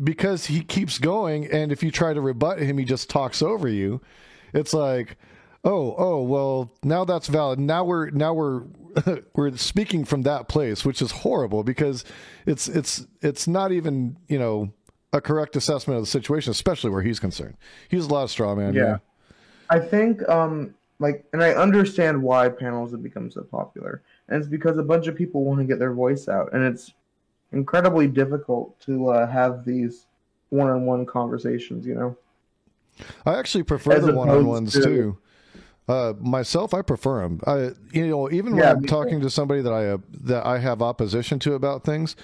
because he keeps going, and if you try to rebut him, he just talks over you. It's like, oh, well, now that's valid. Now we're we're speaking from that place, which is horrible because it's not even, you know, a correct assessment of the situation, especially where he's concerned. He's a lot of straw man. Yeah. I think like, and I understand why panels have become so popular, and it's because a bunch of people want to get their voice out, and it's incredibly difficult to have these one-on-one conversations, you know? I actually prefer the one-on-ones too. Myself, I prefer them. You know, even when I'm talking to somebody that I have opposition to about things,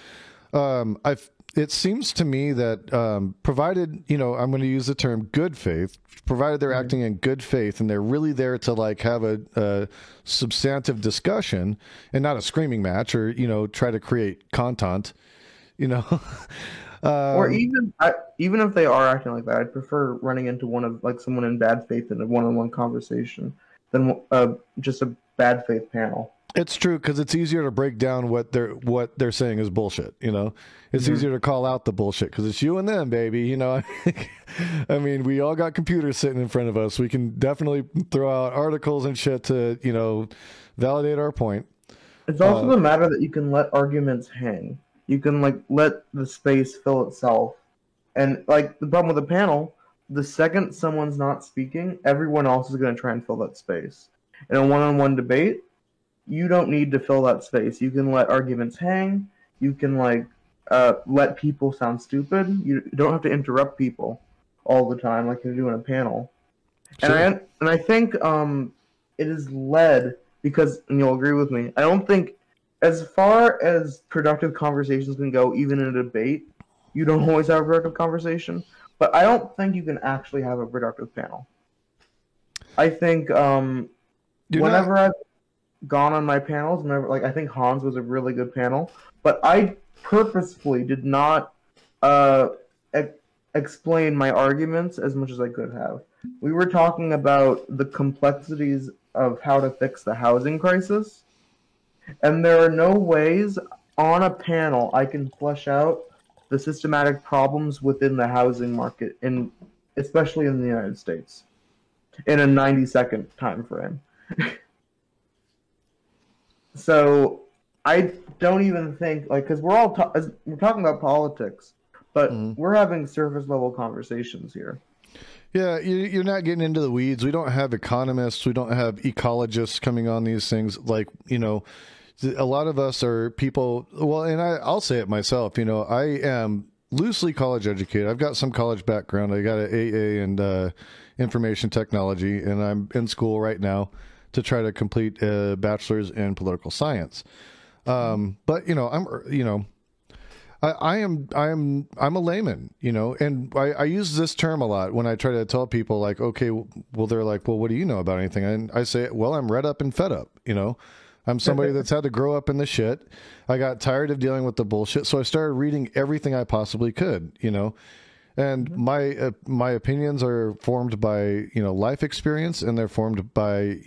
it seems to me that provided, you know, I'm going to use the term good faith, provided they're acting in good faith and they're really there to like have a substantive discussion and not a screaming match or, you know, try to create content, you know. Or even if they are acting like that, I'd prefer running into someone in bad faith in a one-on-one conversation than just a bad faith panel. It's true, because it's easier to break down what they're saying is bullshit. You know, it's easier to call out the bullshit because it's you and them, baby. You know, I mean, we all got computers sitting in front of us. We can definitely throw out articles and shit to, you know, validate our point. It's also the matter that you can let arguments hang. You can like let the space fill itself, and like the problem with the panel, the second someone's not speaking, everyone else is going to try and fill that space. In a one-on-one debate, you don't need to fill that space. You can let arguments hang. You can like let people sound stupid. You don't have to interrupt people all the time like you do in a panel. Sure. And I think it is led because, and you'll agree with me, I don't think as far as productive conversations can go, even in a debate, you don't always have a productive conversation. But I don't think you can actually have a productive panel. I think whenever I've gone on my panels, I think Hans was a really good panel, but I purposefully did not explain my arguments as much as I could have. We were talking about the complexities of how to fix the housing crisis, and there are no ways on a panel I can flesh out the systematic problems within the housing market, especially in the United States, in a 90-second time frame. So I don't even think, like, because we're talking about politics, but we're having surface level conversations here. Yeah, you're not getting into the weeds. We don't have economists. We don't have ecologists coming on these things. Like, you know, a lot of us are people, well, and I'll say it myself, you know, I am loosely college educated. I've got some college background. I got an AA and information technology, and I'm in school right now to try to complete a bachelor's in political science. But I'm a layman, and I use this term a lot when I try to tell people, like, okay, well, they're like, well, what do you know about anything? And I say, well, I'm read up and fed up, I'm somebody that's had to grow up in the shit. I got tired of dealing with the bullshit, so I started reading everything I possibly could, and my opinions are formed by, life experience, and they're formed by,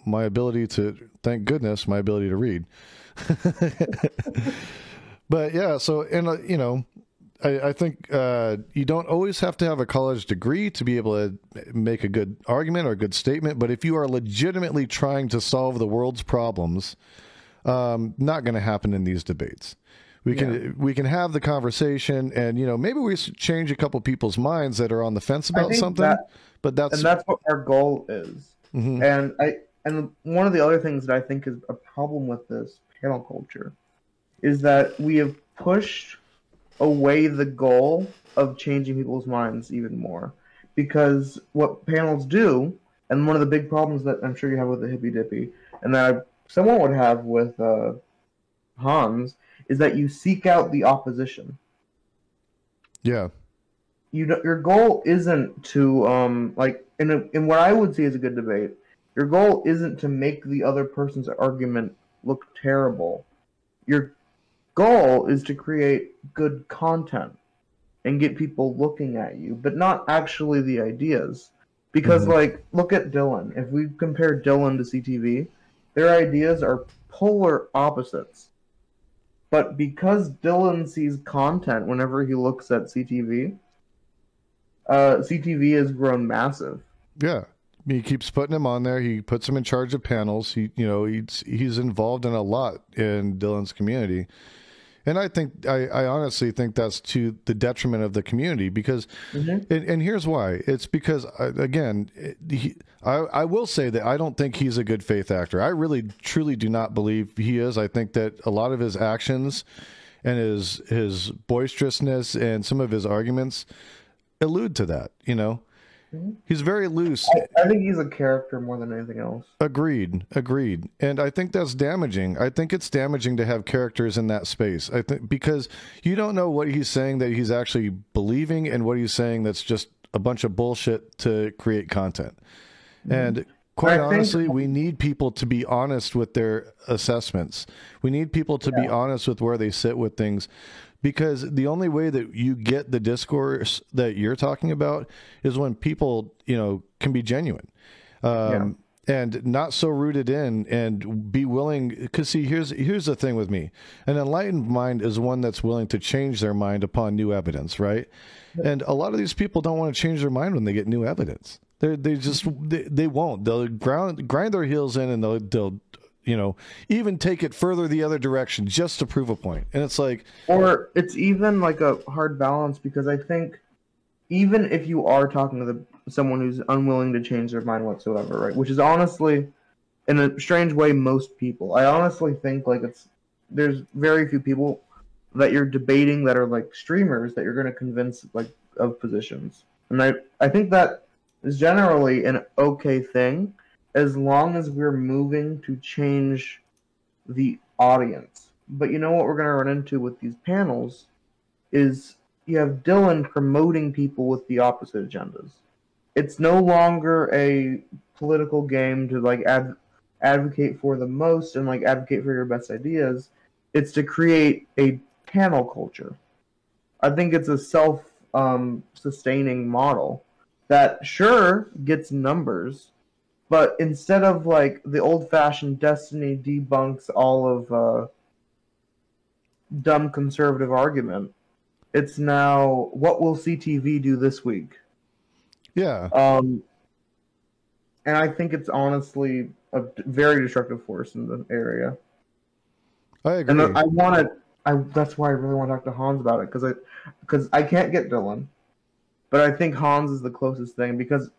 my ability to, thank goodness, my ability to read. But yeah, so, and I think you don't always have to have a college degree to be able to make a good argument or a good statement. But if you are legitimately trying to solve the world's problems, not going to happen in these debates. We can have the conversation, and maybe we change a couple people's minds that are on the fence about something. But that's what our goal is. Mm-hmm. And one of the other things that I think is a problem with this panel culture is that we have pushed away the goal of changing people's minds even more. Because what panels do, and one of the big problems that I'm sure you have with the Hippy Dippy, and that someone would have with Hans, is that you seek out the opposition. Yeah. Your goal isn't to, in what I would see as a good debate, your goal isn't to make the other person's argument look terrible. Your goal is to create good content and get people looking at you, but not actually the ideas. Because, look at Dylan. If we compare Dylan to CTV, their ideas are polar opposites. But because Dylan sees content whenever he looks at CTV, CTV has grown massive. Yeah. He keeps putting him on there. He puts him in charge of panels. He's involved in a lot in Dylan's community. And I honestly think that's to the detriment of the community because, and here's why. It's because, again, I will say that I don't think he's a good faith actor. I really, truly do not believe he is. I think that a lot of his actions and his boisterousness and some of his arguments allude to that, He's very loose. I think he's a character more than anything else. Agreed. And I think that's damaging. I think it's damaging to have characters in that space. I think because you don't know what he's saying that he's actually believing and what he's saying that's just a bunch of bullshit to create content. And quite honestly, we need people to be honest with their assessments. We need people to be honest with where they sit with things. Because the only way that you get the discourse that you're talking about is when people, can be genuine and not so rooted in and be willing. Because see, here's the thing with me. An enlightened mind is one that's willing to change their mind upon new evidence, right? And a lot of these people don't want to change their mind when they get new evidence. They won't. They'll grind their heels in and they'll even take it further the other direction just to prove a point. And it's like... Or it's even like a hard balance because I think even if you are talking to someone who's unwilling to change their mind whatsoever, right? Which is honestly, in a strange way, most people. I honestly think there's very few people that you're debating that are like streamers that you're going to convince of positions. And I think that is generally an okay thing, as long as we're moving to change the audience. But you know what we're going to run into with these panels is you have Dylan promoting people with the opposite agendas. It's no longer a political game to advocate for the most and advocate for your best ideas. It's to create a panel culture. I think it's a self-sustaining model that sure gets numbers, but instead of the old-fashioned Destiny debunks all of dumb conservative argument, it's now what will CTV do this week? Yeah. And I think it's honestly a very destructive force in the area. I agree. And that's why I really want to talk to Hans about it because I can't get Dylan, but I think Hans is the closest thing because.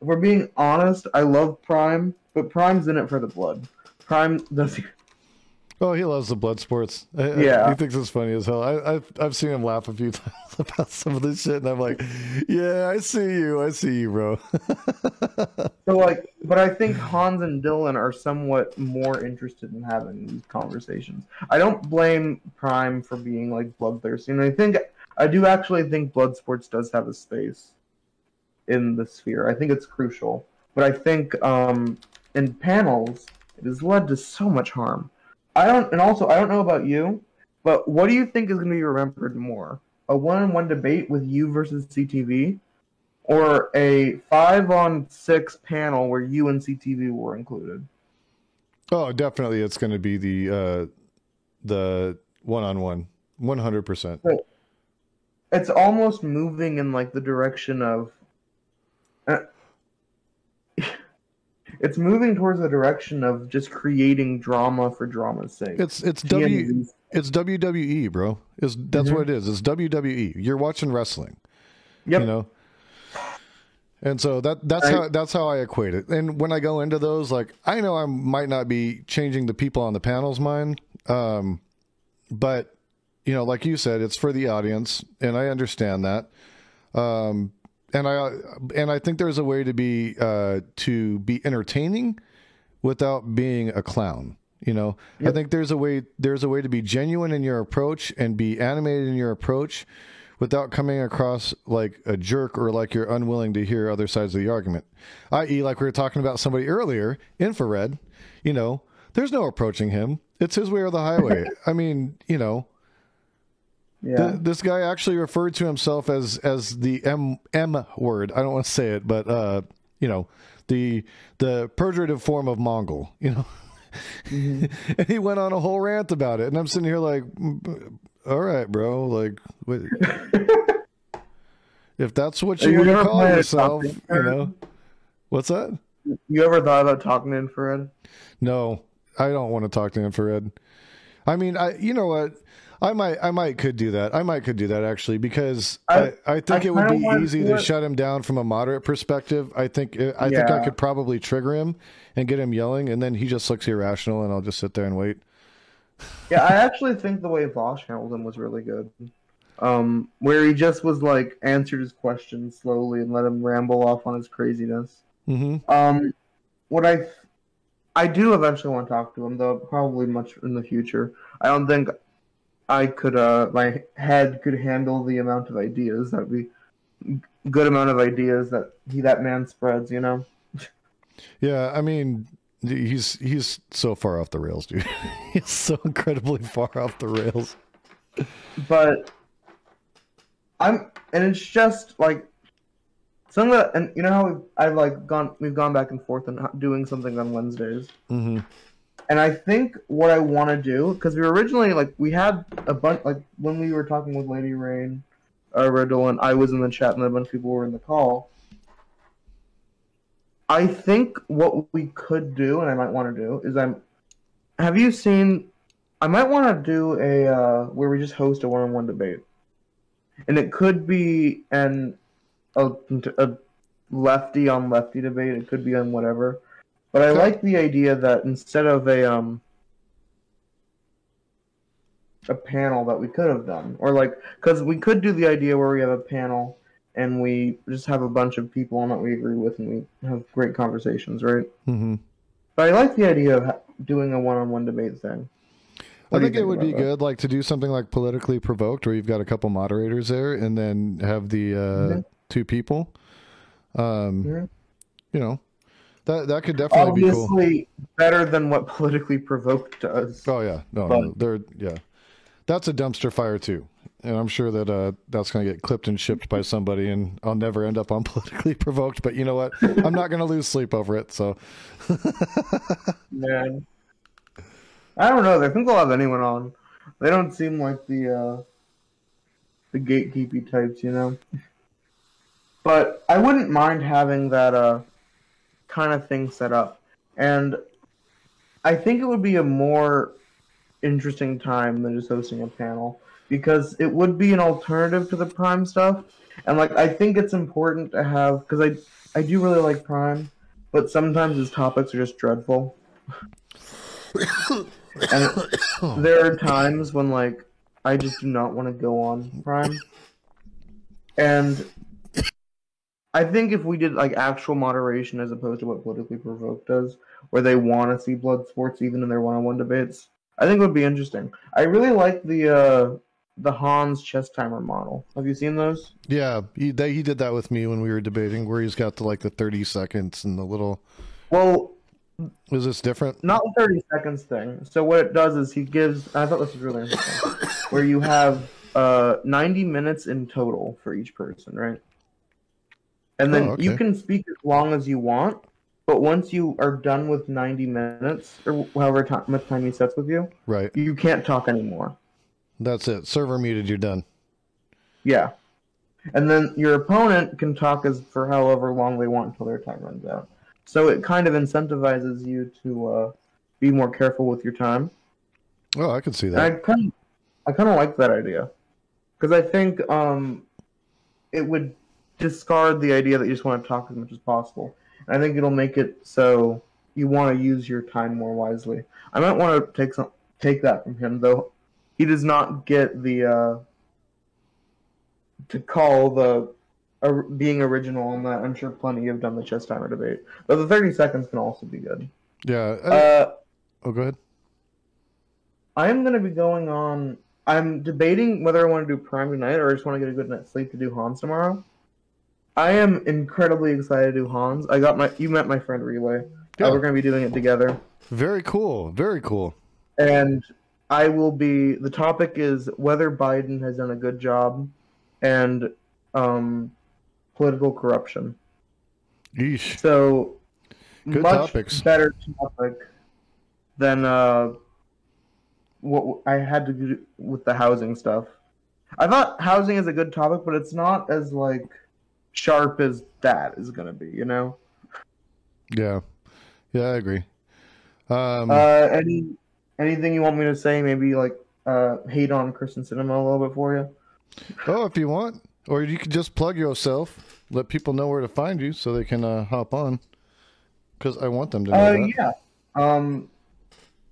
If we're being honest, I love Prime, but Prime's in it for the blood. Prime does. Oh, he loves the blood sports. Yeah. He thinks it's funny as hell. I've seen him laugh a few times about some of this shit, and I'm like, yeah, I see you, bro. So like, but I think Hans and Dylan are somewhat more interested in having these conversations. I don't blame Prime for being like bloodthirsty, and I do actually think blood sports does have a space in the sphere. I think it's crucial, but I think in panels it has led to so much harm. I don't know about you, but what do you think is going to be remembered more? A one-on-one debate with you versus CTV, or a 5-on-6 panel where you and CTV were included? Oh, definitely, it's going to be the one-on-one, 100%. It's almost moving in like the direction of. It's moving towards the direction of just creating drama for drama's sake. It's WWE, bro. That's what it is. It's WWE. You're watching wrestling. Yep. You know. And so that's how I equate it. And when I go into those, like, I know I might not be changing the people on the panel's mind, but you know, like you said, it's for the audience, and I understand that. And I think there's a way to be entertaining without being a clown. You know, yep. I think there's a way to be genuine in your approach and be animated in your approach without coming across like a jerk or like you're unwilling to hear other sides of the argument. I.e., like we were talking about somebody earlier, Infrared. You know, there's no approaching him. It's his way or the highway. I mean, you know. Yeah. This guy actually referred to himself as the M word. I don't want to say it, but you know, the pejorative form of Mongol, you know. Mm-hmm. And he went on a whole rant about it, and I'm sitting here like, all right, bro, like, if that's what you want to call yourself, you know. What's that? You ever thought about talking to Infrared? No, I don't want to talk to Infrared. I mean, you know what? I could do that. I might could do that actually, because I think it would be easy to shut him down from a moderate perspective. I think I could probably trigger him and get him yelling, and then he just looks irrational, and I'll just sit there and wait. Yeah, I actually think the way Vosh handled him was really good. Where he just was like answered his questions slowly and let him ramble off on his craziness. Mm-hmm. What I do eventually want to talk to him, though, probably much in the future. I don't think I could, my head could handle the amount of ideas. That'd be good amount of ideas that man spreads, you know? Yeah, I mean, he's so far off the rails, dude. He's so incredibly far off the rails. But and it's just like some of the, and you know how we've gone back and forth on doing something on Wednesdays. Mm-hmm. And I think what I want to do, because we were originally, like, we had a bunch, like, when we were talking with Lady Rain, Riddle, and I was in the chat, and a bunch of people were in the call. I think what we could do, and I might want to do, is have you seen, I might want to do where we just host a one-on-one debate. And it could be a lefty-on-lefty debate, it could be on whatever. But I like the idea that instead of a panel that we could have done, or like, because we could do the idea where we have a panel and we just have a bunch of people on that we agree with and we have great conversations, right? Mm-hmm. But I like the idea of doing a one-on-one debate thing. I think it would be good, like, to do something like Politically Provoked, where you've got a couple moderators there, and then have the two people. You know. That could definitely be cool. Obviously, better than what Politically Provoked does. Oh yeah, no, that's a dumpster fire too, and I'm sure that that's going to get clipped and shipped by somebody, and I'll never end up on Politically Provoked. But you know what? I'm not going to lose sleep over it. So, man, I don't know. I think they'll have anyone on. They don't seem like the gatekeepy types, you know. But I wouldn't mind having that kind of thing set up, and I think it would be a more interesting time than just hosting a panel, because it would be an alternative to the Prime stuff, and like I think it's important to have, because I do really like Prime, but sometimes his topics are just dreadful. And there are times when like I just do not want to go on Prime. And I think if we did like actual moderation as opposed to what Politically Provoked does, where they want to see blood sports even in their one-on-one debates, I think it would be interesting. I really like the Hans chess timer model. Have you seen those? Yeah, he did that with me when we were debating, where he's got the 30 seconds and the little. Well, is this different? Not the 30 seconds thing. So what it does is he gives. I thought this was really interesting, where you have 90 minutes in total for each person, right? And then you can speak as long as you want, but once you are done with 90 minutes, or however much time he sets with you, right, you can't talk anymore. That's it. Server muted, you're done. Yeah. And then your opponent can talk for however long they want until their time runs out. So it kind of incentivizes you to be more careful with your time. Oh, I can see that. And I kind of like that idea. Because I think it would discard the idea that you just want to talk as much as possible. And I think it'll make it so you want to use your time more wisely. I might want to take that from him, though. He does not get the to call the being original on that. I'm sure plenty have done the chess timer debate, but the 30 seconds can also be good. Yeah. Oh, go ahead. I am going to be going on. I'm debating whether I want to do Prime tonight or I just want to get a good night's sleep to do Hans tomorrow. I am incredibly excited to do Hans. You met my friend Relay. Yeah. We're going to be doing it together. Very cool. Very cool. And the topic is whether Biden has done a good job and political corruption. Yeesh. So, good much topics. Better topic than what I had to do with the housing stuff. I thought housing is a good topic, but it's not as sharp as that is going to be, you know? Yeah. Yeah, I agree. Anything you want me to say? Maybe hate on Christian Cinema a little bit for you? Oh, if you want. Or you could just plug yourself. Let people know where to find you so they can hop on. Because I want them to know that. Yeah.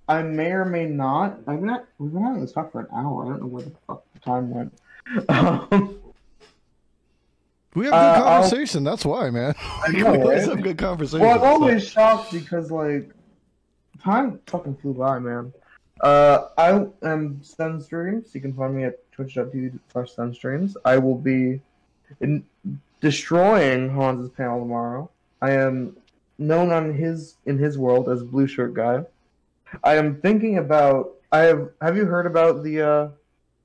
I may or may not. We've been having this talk for an hour. I don't know where the fuck the time went. We have good conversation. That's why, man. I know, we always right? have good conversation. Well, I'm always shocked because time fucking flew by, man. I am SenStreams. You can find me at twitch.tv/SenStreams. I will be destroying Hans's panel tomorrow. I am known in his world as Blue Shirt Guy. I am thinking about. Have you heard about the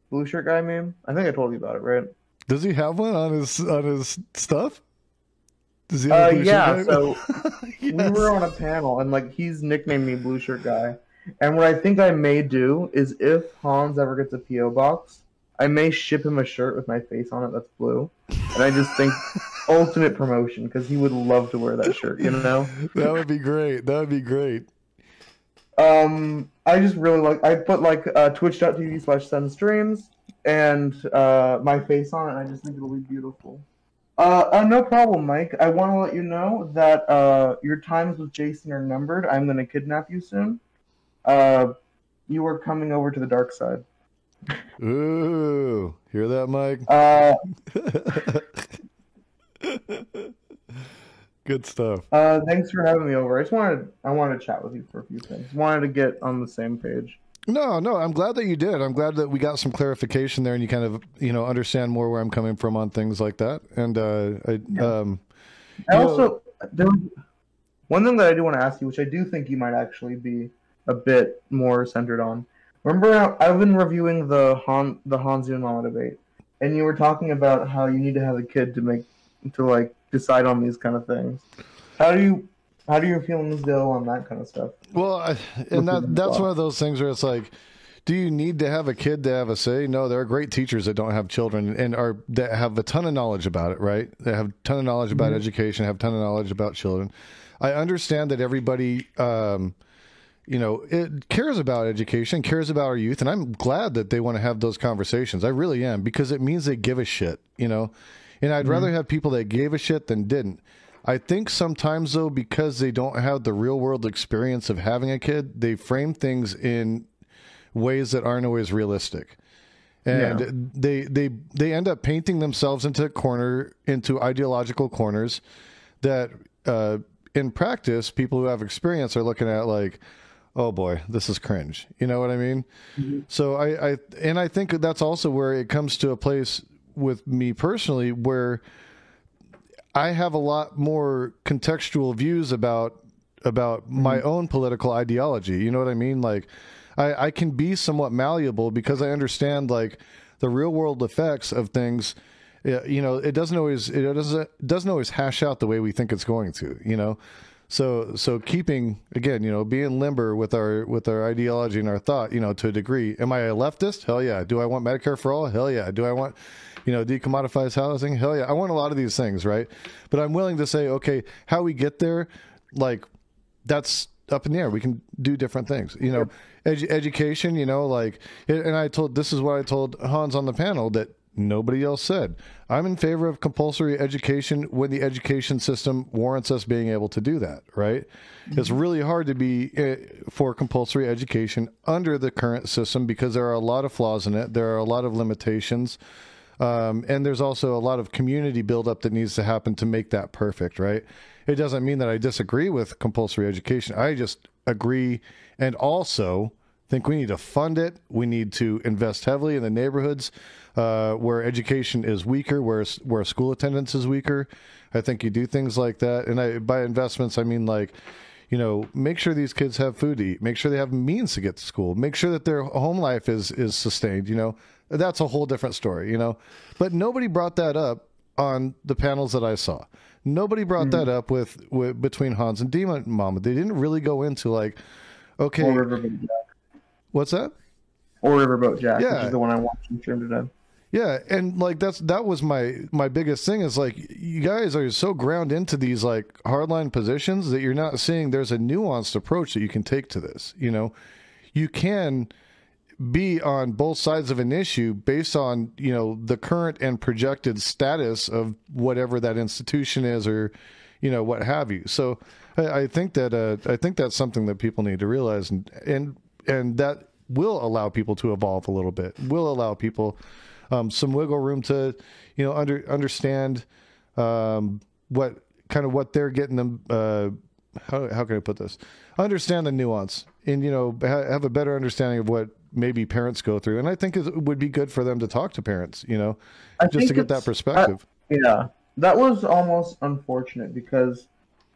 Blue Shirt Guy meme? I think I told you about it, right? Does he have one on his stuff? Does he have a Blue Shirt Guy? So yes. We were on a panel and he's nicknamed me Blue Shirt Guy. And what I think I may do is if Hans ever gets a P.O. box, I may ship him a shirt with my face on it that's blue. And I just think ultimate promotion because he would love to wear that shirt, you know? That would be great. That would be great. I just really I put twitch.tv/SenStreams and my face on it, and I just think it'll be beautiful. No problem, Mike. I want to let you know that your times with Jason are numbered. I'm going to kidnap you soon. You are coming over to the dark side. Ooh, hear that, Mike? Good stuff. Thanks for having me over. I wanted to chat with you for a few things. Wanted to get on the same page. No, I'm glad that you did. I'm glad that we got some clarification there and you kind of, understand more where I'm coming from on things like that. And there was one thing that I do want to ask you, which I do think you might actually be a bit more centered on. Remember, I've been reviewing the Hansian Mama debate, and you were talking about how you need to have a kid to decide on these kind of things. How do your feelings go on that kind of stuff? Well, that's one of those things where it's do you need to have a kid to have a say? No, there are great teachers that don't have children and that have a ton of knowledge about it, right? They have a ton of knowledge about education, have a ton of knowledge about children. I understand that everybody, it cares about education, cares about our youth, and I'm glad that they want to have those conversations. I really am, because it means they give a shit, And I'd rather have people that gave a shit than didn't. I think sometimes, though, because they don't have the real world experience of having a kid, they frame things in ways that aren't always realistic. And they end up painting themselves into ideological corners that in practice, people who have experience are looking at like, oh boy, this is cringe. You know what I mean? Mm-hmm. So I think that's also where it comes to a place with me personally where I have a lot more contextual views about my own political ideology. You know what I mean? Like I can be somewhat malleable because I understand like the real world effects of things. You know, it doesn't always hash out the way we think it's going to, you know? So keeping, again, you know, being limber with our ideology and our thought, you know, to a degree. Am I a leftist? Hell yeah. Do I want Medicare for all? Hell yeah. Do I want, you know, decommoditized housing? Hell yeah. I want a lot of these things, right? But I'm willing to say, okay, how we get there, like, that's up in the air. We can do different things, you know, education, you know, like, and this is what I told Hans on the panel that nobody else said. I'm in favor of compulsory education when the education system warrants us being able to do that, right? Mm-hmm. It's really hard to be for compulsory education under the current system because there are a lot of flaws in it. There are a lot of limitations. And there's also a lot of community buildup that needs to happen to make that perfect, right? It doesn't mean that I disagree with compulsory education. I just agree and also think we need to fund it. We need to invest heavily in the neighborhoods where education is weaker, where school attendance is weaker. I think you do things like that. And by investments, I mean like, you know, make sure these kids have food to eat. Make sure they have means to get to school. Make sure that their home life is sustained, you know. That's a whole different story, you know. But nobody brought that up on the panels that I saw. Nobody brought that up with between Hans and Dima Mama. They didn't really go into like, okay. Or Riverboat Jack. What's that? Or Riverboat Jack, which is the one I watched and turned it in. Yeah, and like that was my biggest thing is like you guys are so ground into these like hardline positions that you're not seeing there's a nuanced approach that you can take to this. You know, you can be on both sides of an issue based on, you know, the current and projected status of whatever that institution is or, you know, what have you. So I think that's something that people need to realize and that will allow people to evolve a little bit, will allow people some wiggle room to, you know, understand what they're getting them. How can I put this? Understand the nuance and, you know, have a better understanding of what maybe parents go through. And I think it would be good for them to talk to parents, you know, just to get that perspective. Yeah, that was almost unfortunate because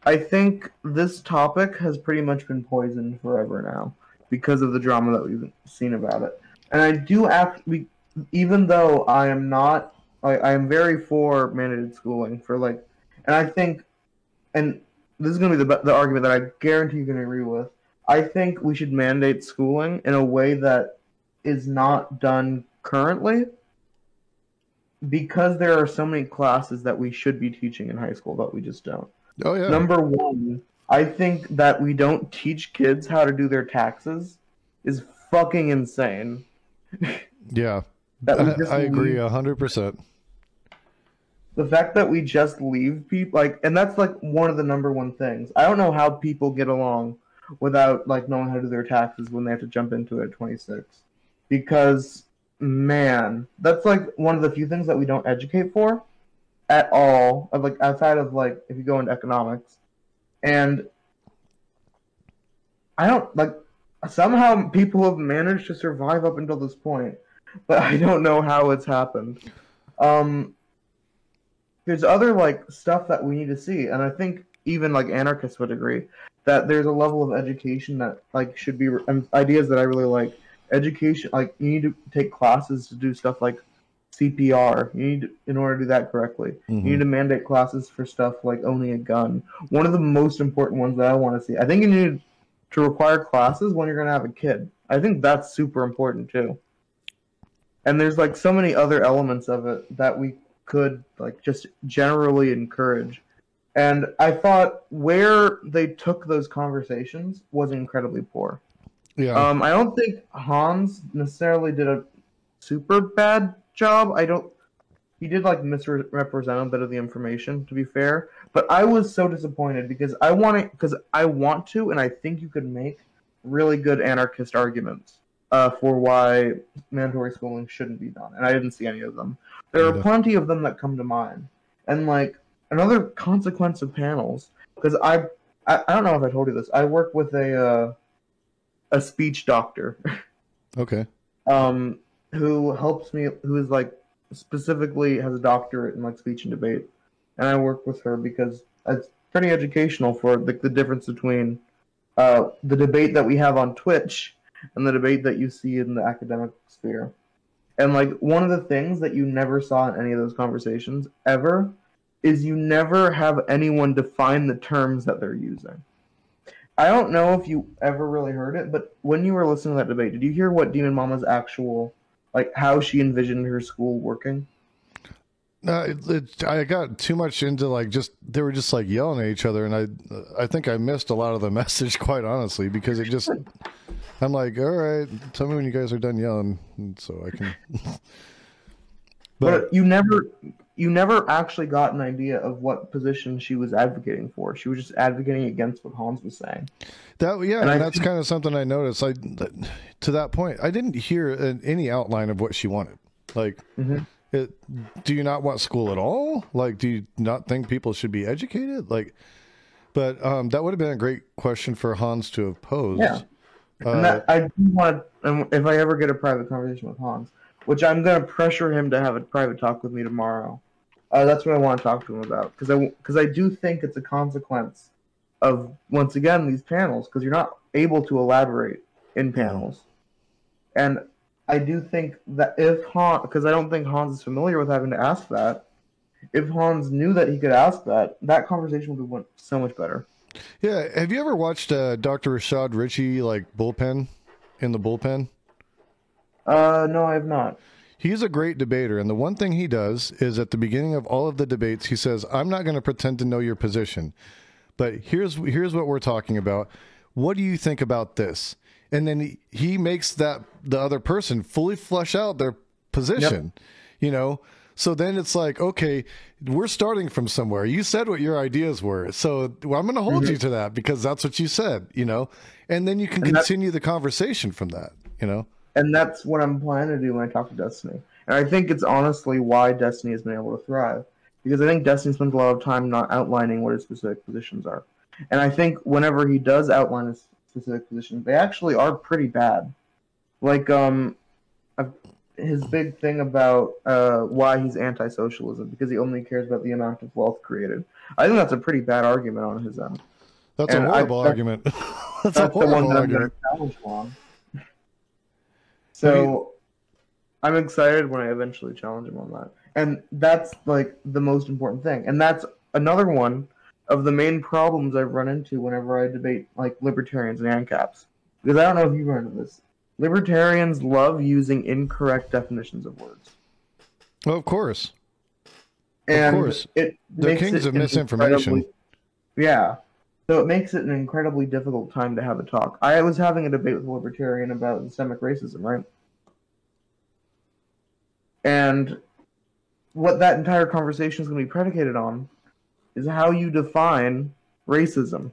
I think this topic has pretty much been poisoned forever now because of the drama that we've seen about it. And I do even though I am not, I am very for mandated schooling for like, and I think, and this is going to be the argument that I guarantee you're going to agree with. I think we should mandate schooling in a way that is not done currently because there are so many classes that we should be teaching in high school that we just don't. Oh, yeah. Number one, I think that we don't teach kids how to do their taxes is fucking insane. Yeah. I agree 100%. The fact that we just leave people, like, and that's like one of the number one things. I don't know how people get along without like knowing how to do their taxes when they have to jump into it at 26. Because, man, that's like one of the few things that we don't educate for at all, of like outside of like if you go into economics. And I don't like somehow people have managed to survive up until this point, but I don't know how it's happened. There's other like stuff that we need to see, and I think even like anarchists would agree that there's a level of education that like should be ideas that I really like. Education, like you need to take classes to do stuff like CPR. You need to, in order to do that correctly. Mm-hmm. You need to mandate classes for stuff like owning a gun. One of the most important ones that I want to see. I think you need to require classes when you're going to have a kid. I think that's super important too. And there's like so many other elements of it that we could like just generally encourage. And I thought where they took those conversations was incredibly poor. Yeah. I don't think Hans necessarily did a super bad job. He did like misrepresent a bit of the information, to be fair. But I was so disappointed because I want to, and I think you could make really good anarchist arguments for why mandatory schooling shouldn't be done, and I didn't see any of them. There are plenty of them that come to mind, and like another consequence of panels, because I don't know if I told you this. I work with a speech doctor. Okay. Who helps me, who is like specifically has a doctorate in like speech and debate, and I work with her because it's pretty educational for the difference between the debate that we have on Twitch and the debate that you see in the academic sphere. And like one of the things that you never saw in any of those conversations ever is you never have anyone define the terms that they're using. I don't know if you ever really heard it, but when you were listening to that debate, did you hear what Demon Mama's actual, like, how she envisioned her school working? I got too much into like they were just like yelling at each other, and I think I missed a lot of the message, quite honestly, because I'm like, all right, tell me when you guys are done yelling, so I can. But you never actually got an idea of what position she was advocating for. She was just advocating against what Hans was saying. And that's kind of something I noticed. To that point, I didn't hear any outline of what she wanted. Like, do you not want school at all? Like, do you not think people should be educated? Like, but that would have been a great question for Hans to have posed. Yeah, and I do want, if I ever get a private conversation with Hans, which I'm going to pressure him to have a private talk with me tomorrow. That's what I want to talk to him about, because I do think it's a consequence of, once again, these panels, because you're not able to elaborate in panels. And I do think that if Hans, because I don't think Hans is familiar with having to ask that, if Hans knew that he could ask that, that conversation would have went so much better. Yeah, have you ever watched Dr. Rashad Ritchie, like, Bullpen, in the Bullpen? No, I have not. He's a great debater, and the one thing he does is at the beginning of all of the debates, he says, I'm not going to pretend to know your position, but here's what we're talking about. What do you think about this? And then he makes the other person fully flesh out their position, you know? So then it's like, okay, we're starting from somewhere. You said what your ideas were, so I'm going to hold you to that because that's what you said, you know? And then you can continue the conversation from that, you know? And that's what I'm planning to do when I talk to Destiny. And I think it's honestly why Destiny has been able to thrive. Because I think Destiny spends a lot of time not outlining what his specific positions are. And I think whenever he does outline his specific positions, they actually are pretty bad. Like, his big thing about why he's anti-socialism, because he only cares about the amount of wealth created. I think that's a pretty bad argument on his end. That's a horrible argument. That's a horrible the one that argument. I'm going to challenge him on. So I'm excited when I eventually challenge him on that. And that's like the most important thing. And that's another one of the main problems I've run into whenever I debate like libertarians and ANCAPs. Because I don't know if you've run into this. Libertarians love using incorrect definitions of words. Well, of course. And of course. They're kings of misinformation. Yeah. So it makes it an incredibly difficult time to have a talk. I was having a debate with a libertarian about systemic racism, right? And what that entire conversation is going to be predicated on is how you define racism.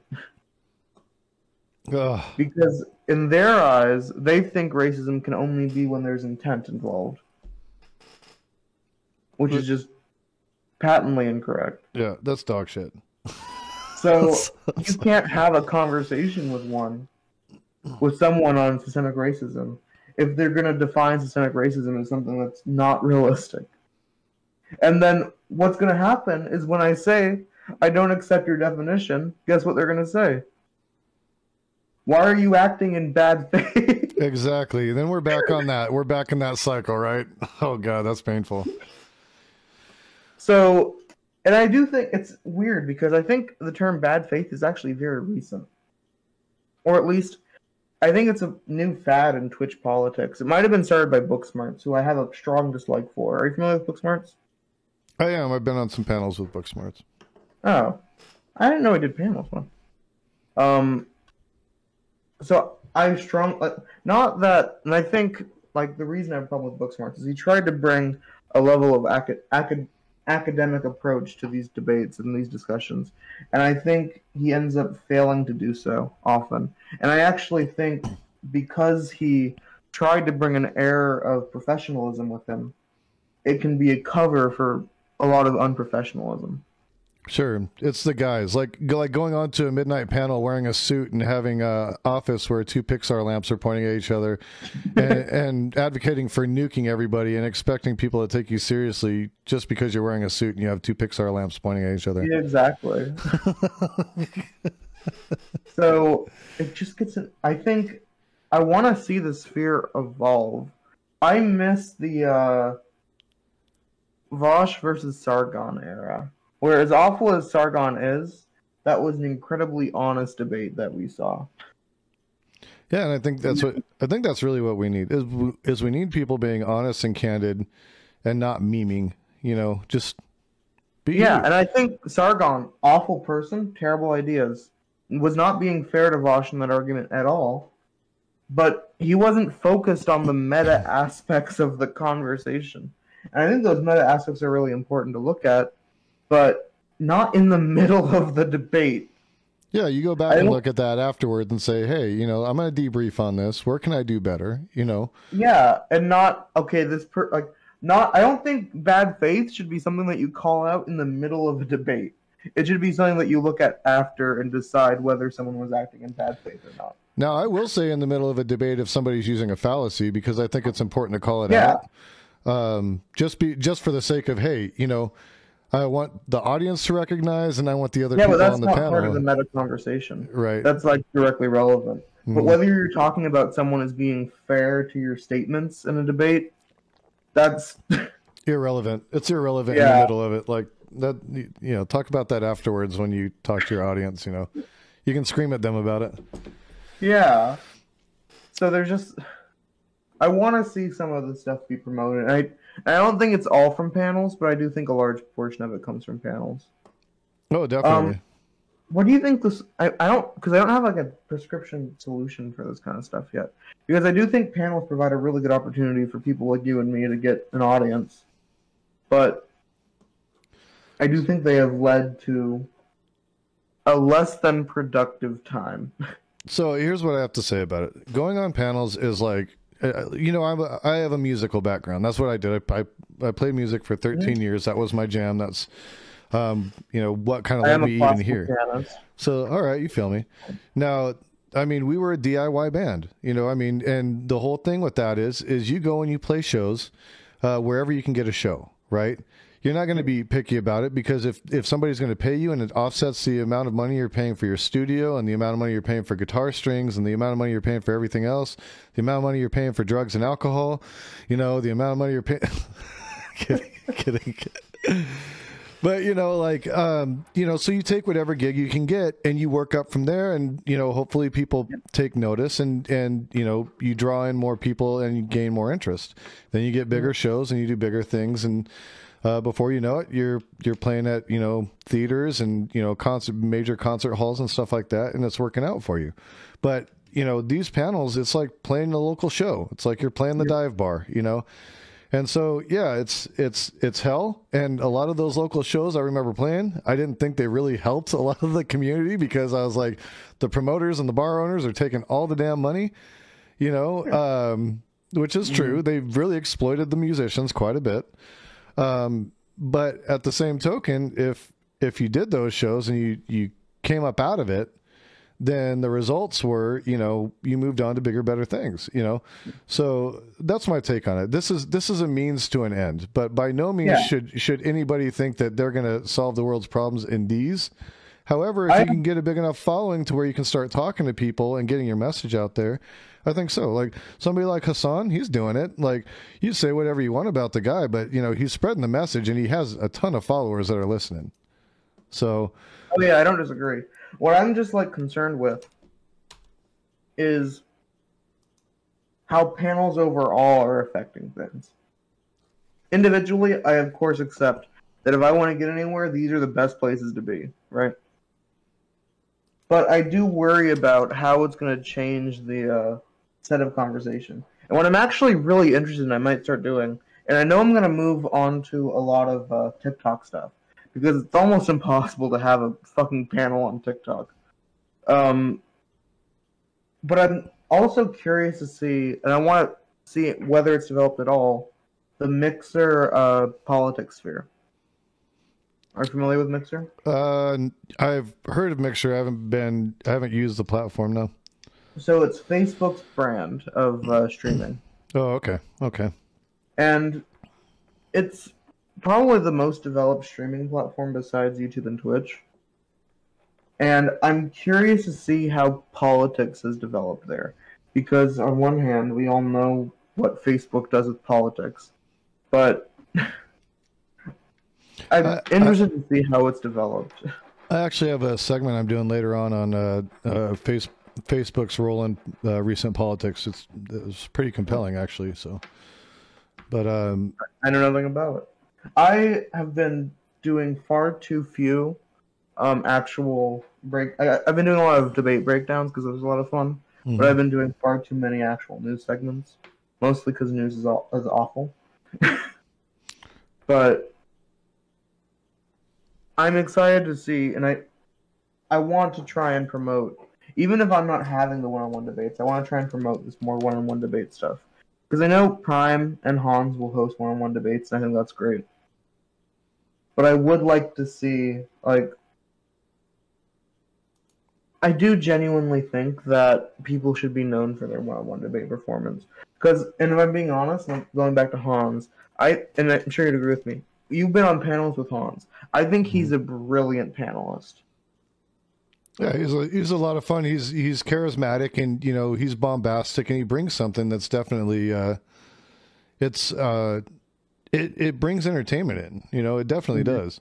Ugh. Because in their eyes, they think racism can only be when there's intent involved. Which is just patently incorrect. Yeah, that's dog shit. So you can't have a conversation with someone on systemic racism if they're going to define systemic racism as something that's not realistic. And then what's going to happen is when I say, I don't accept your definition, guess what they're going to say? Why are you acting in bad faith? Exactly. Then we're back on that. We're back in that cycle, right? Oh, God, that's painful. So, and I do think it's weird because I think the term bad faith is actually very recent. Or at least, I think it's a new fad in Twitch politics. It might have been started by Booksmarts, who I have a strong dislike for. Are you familiar with Booksmarts? I am. I've been on some panels with Booksmarts. Oh. I didn't know he did panels. Huh? So I'm strong, not that, and I think, like, the reason I have a problem with Booksmarts is he tried to bring a level of academic approach to these debates and these discussions. And I think he ends up failing to do so often. And I actually think because he tried to bring an air of professionalism with him, it can be a cover for a lot of unprofessionalism. Sure, it's the guys like going on to a midnight panel wearing a suit and having a office where two Pixar lamps are pointing at each other, and advocating for nuking everybody and expecting people to take you seriously just because you're wearing a suit and you have two Pixar lamps pointing at each other. Yeah, exactly. So it just gets. I think I want to see the sphere evolve. I miss the Vosh versus Sargon era. Where as awful as Sargon is, that was an incredibly honest debate that we saw. Yeah, and I think that's really what we need is we need people being honest and candid, and not memeing. You know, just be. Yeah, you. and I think Sargon, awful person, terrible ideas, was not being fair to Vosh in that argument at all. But he wasn't focused on the meta aspects of the conversation, and I think those meta aspects are really important to look at. But not in the middle of the debate. Yeah, you go back and look at that afterwards and say, hey, you know, I'm going to debrief on this. Where can I do better? You know? Yeah, and not, okay, I don't think bad faith should be something that you call out in the middle of a debate. It should be something that you look at after and decide whether someone was acting in bad faith or not. Now, I will say in the middle of a debate if somebody's using a fallacy, because I think it's important to call it out. Just for the sake of, hey, you know, I want the audience to recognize, and I want the other people on the panel. Yeah, but that's not part of the meta conversation. Right. That's like directly relevant. Mm-hmm. But whether you're talking about someone as being fair to your statements in a debate, that's irrelevant. It's irrelevant in the middle of it. Like that, you know, talk about that afterwards when you talk to your audience. You know, you can scream at them about it. Yeah. So there's just, I want to see some of the stuff be promoted. I don't think it's all from panels, but I do think a large portion of it comes from panels. Oh, definitely. What do you think this? I don't, because I don't have like a prescription solution for this kind of stuff yet. Because I do think panels provide a really good opportunity for people like you and me to get an audience, but I do think they have led to a less than productive time. So here's what I have to say about it. Going on panels is like, you know, I have a musical background. That's what I did. I played music for 13 years. That was my jam. That's, you know, what kind of led me even here. Pianist. So, all right, you feel me. Now, I mean, we were a DIY band, you know, I mean, and the whole thing with that is you go and you play shows wherever you can get a show, right? You're not going to be picky about it, because if somebody's going to pay you and it offsets the amount of money you're paying for your studio and the amount of money you're paying for guitar strings and the amount of money you're paying for everything else, the amount of money you're paying for drugs and alcohol, you know, the amount of money you're paying. kidding. But, you know, like, you know, so you take whatever gig you can get and you work up from there, and, you know, hopefully people take notice and, you know, you draw in more people and you gain more interest. Then you get bigger shows and you do bigger things, and before you know it, you're playing at, you know, theaters and, you know, major concert halls and stuff like that, and it's working out for you. But, you know, these panels, it's like playing a local show. It's like you're playing the dive bar, you know. And so, yeah, it's hell. And a lot of those local shows I remember playing, I didn't think they really helped a lot of the community, because I was like, the promoters and the bar owners are taking all the damn money, you know, which is true. They've really exploited the musicians quite a bit. But at the same token, if you did those shows and you came up out of it, then the results were, you know, you moved on to bigger, better things, you know? So that's my take on it. This is a means to an end, but by no means should anybody think that they're going to solve the world's problems in these. However, if you can get a big enough following to where you can start talking to people and getting your message out there, I think so. Like somebody like Hassan, he's doing it. Like, you say whatever you want about the guy, but, you know, he's spreading the message and he has a ton of followers that are listening. So, oh yeah, I don't disagree. What I'm just like concerned with is how panels overall are affecting things. Individually, I of course accept that if I want to get anywhere, these are the best places to be, right? But I do worry about how it's going to change the set of conversation. And what I'm actually really interested in, I might start doing, and I know I'm gonna move on to a lot of TikTok stuff because it's almost impossible to have a fucking panel on TikTok. Um, but I'm also curious to see, and I want to see whether it's developed at all, the Mixer politics sphere. Are you familiar with Mixer? I've heard of Mixer. I haven't used the platform, no. So it's Facebook's brand of streaming. Oh, okay. Okay. And it's probably the most developed streaming platform besides YouTube and Twitch. And I'm curious to see how politics has developed there. Because on one hand, we all know what Facebook does with politics. But I'm interested to see how it's developed. I actually have a segment I'm doing later on Facebook's role in recent politics. It was pretty compelling, actually. So, but I know nothing about it. I have been doing far too few actual I've been doing a lot of debate breakdowns because it was a lot of fun, but I've been doing far too many actual news segments, mostly because news is awful. But I'm excited to see, and I want to try and promote, even if I'm not having the one-on-one debates, I want to try and promote this more one-on-one debate stuff. Because I know Prime and Hans will host one-on-one debates, and I think that's great. But I would like to see, like, I do genuinely think that people should be known for their one-on-one debate performance. Because, and if I'm being honest, like, going back to Hans, and I'm sure you'd agree with me, you've been on panels with Hans. I think he's a brilliant panelist. Yeah, he's a lot of fun. He's charismatic, and he's bombastic, and he brings something that's definitely it brings entertainment in. It definitely does.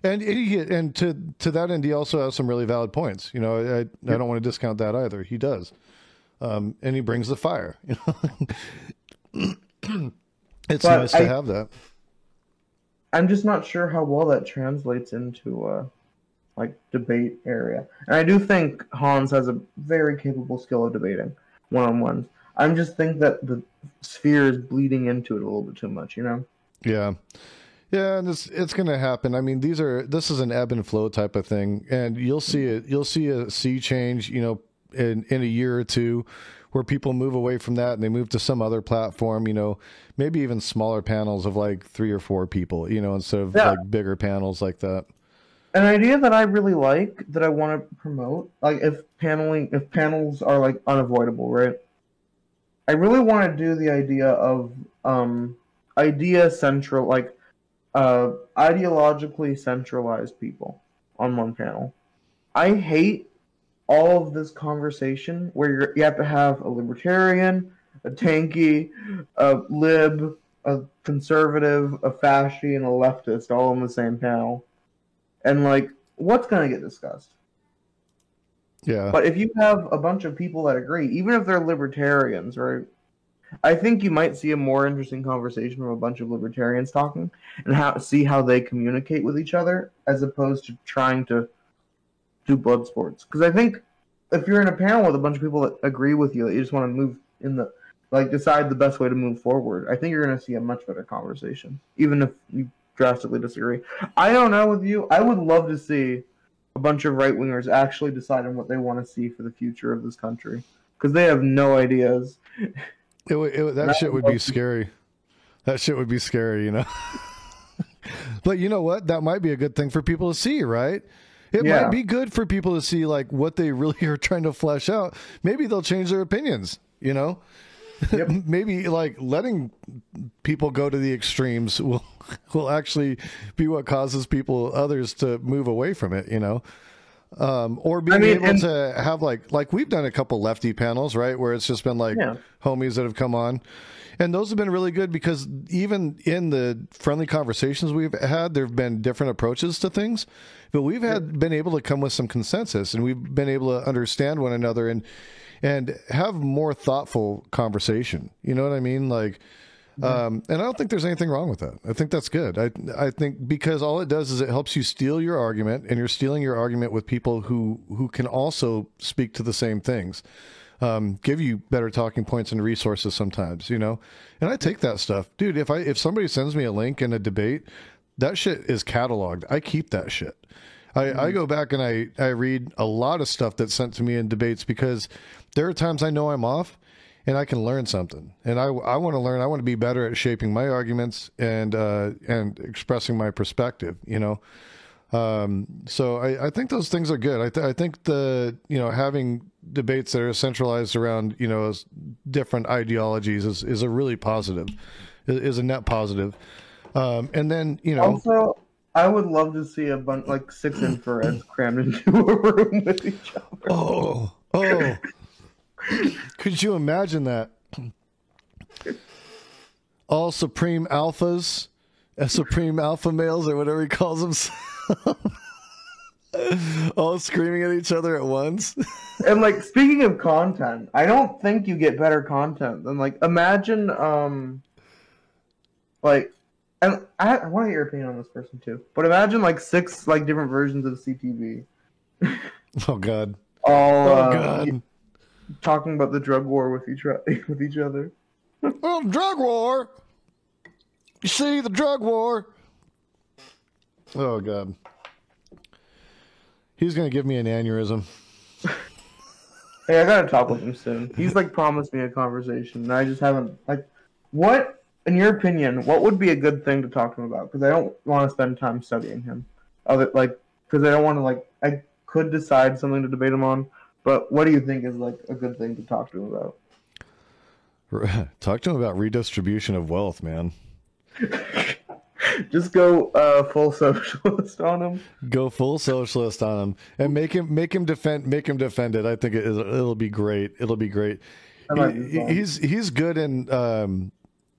And to that end, he also has some really valid points. I don't want to discount that either. He does, and he brings the fire. It's nice to have that. I'm just not sure how well that translates into debate area. And I do think Hans has a very capable skill of debating one-on-ones. I just think that the sphere is bleeding into it a little bit too much, Yeah. Yeah, and it's going to happen. I mean, this is an ebb and flow type of thing, and you'll see it. You'll see a sea change, in a year or two, where people move away from that and they move to some other platform. Maybe even smaller panels of like 3 or 4 people, instead of like bigger panels like that. An idea that I really like that I want to promote, like if panels are like unavoidable, right? I really want to do the idea of ideologically centralized people on one panel. I hate all of this conversation where you have to have a libertarian, a tanky, a lib, a conservative, a fasci, and a leftist all on the same panel. And what's going to get discussed? Yeah. But if you have a bunch of people that agree, even if they're libertarians, right? I think you might see a more interesting conversation from a bunch of libertarians talking and see how they communicate with each other as opposed to trying to do blood sports. Because I think if you're in a panel with a bunch of people that agree with you, that you just want to move decide the best way to move forward, I think you're going to see a much better conversation, even if you drastically disagree. I don't know with you. I would love to see a bunch of right-wingers actually decide on what they want to see for the future of this country, because they have no ideas. That shit would be scary. That shit would be scary, But you know what? That might be a good thing for people to see, right? It might be good for people to see what they really are trying to flesh out. Maybe they'll change their opinions, Yep. Maybe letting people go to the extremes will actually be what causes others to move away from it, or being able to have like we've done a couple lefty panels, right, where it's just been homies that have come on, and those have been really good because even in the friendly conversations we've had, there have been different approaches to things, but we've been able to come with some consensus, and we've been able to understand one another and have more thoughtful conversation. You know what I mean? And I don't think there's anything wrong with that. I think that's good. I think because all it does is it helps you steal your argument, and you're stealing your argument with people who can also speak to the same things. give you better talking points and resources sometimes, you know. And I take that stuff, dude. If somebody sends me a link in a debate, that shit is cataloged. I keep that shit. I go back and I read a lot of stuff that's sent to me in debates, because there are times I know I'm off and I can learn something. And I want to learn. I want to be better at shaping my arguments and expressing my perspective, you know. So I think those things are good. I think having debates that are centralized around, you know, different ideologies is a really positive, is a net positive. And then, you know, also, I would love to see a bunch, like 6 infrareds crammed into a room with each other. Oh, could you imagine that? All supreme alphas, supreme alpha males, or whatever he calls them, all screaming at each other at once. And like, speaking of content, I don't think you get better content than, like, imagine like, and I want to get your opinion on this person too, but imagine like 6 like different versions of CTV. Oh God. All God. Talking about the drug war with each other. Oh, drug war. You see, the drug war. Oh God. He's gonna give me an aneurysm. Hey, I gotta talk with him soon. He's like promised me a conversation, and I just haven't. Like, what, in your opinion, what would be a good thing to talk to him about? Because I don't want to spend time studying him. Because I don't want to, like, I could decide something to debate him on, but what do you think is like a good thing to talk to him about? Talk to him about redistribution of wealth, man. Just go full socialist on him. Go full socialist on him, and make him defend it. I think it'll be great. It'll be great. He's good in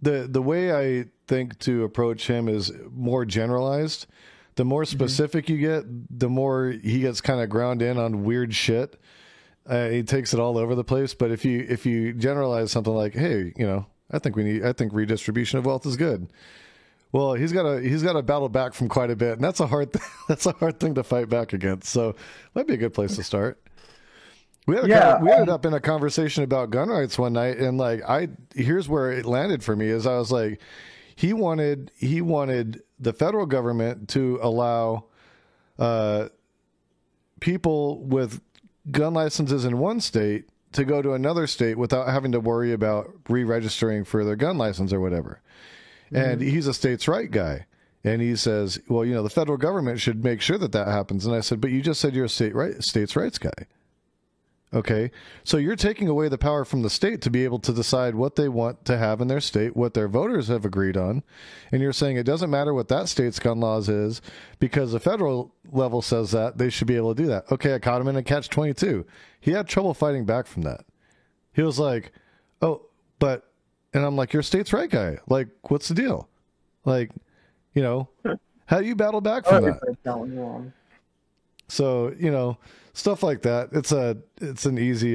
the way I think to approach him is more generalized. The more specific you get, the more he gets kind of ground in on weird shit. He takes it all over the place. But if you generalize something like, hey, you know, I think redistribution of wealth is good. Well, he's got to battle back from quite a bit, and that's a hard thing to fight back against. So, might be a good place to start. We ended up in a conversation about gun rights one night, and like here's where it landed for me is I was like, he wanted the federal government to allow people with gun licenses in one state to go to another state without having to worry about re-registering for their gun license or whatever. And he's a states' right guy. And he says, well, you know, the federal government should make sure that happens. And I said, but you just said you're a states' rights guy. Okay. So you're taking away the power from the state to be able to decide what they want to have in their state, what their voters have agreed on. And you're saying it doesn't matter what that state's gun laws is because the federal level says that they should be able to do that. Okay. I caught him in a catch-22. He had trouble fighting back from that. He was like, oh, but, and I'm like, you're a states' right guy. Like, what's the deal? Like, you know, how do you battle back from that? So, you know, stuff like that. It's an easy,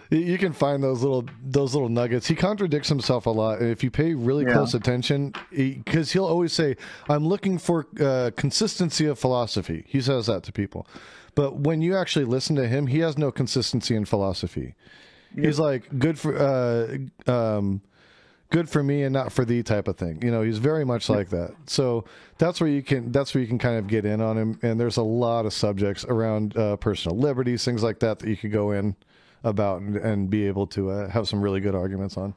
you can find those little nuggets. He contradicts himself a lot. And if you pay really close attention, because he'll always say, I'm looking for consistency of philosophy. He says that to people. But when you actually listen to him, he has no consistency in philosophy. He's like good for me and not for thee type of thing. You know, he's very much like that. So that's where you can kind of get in on him. And there's a lot of subjects around personal liberties, things like that you could go in about and be able to have some really good arguments on.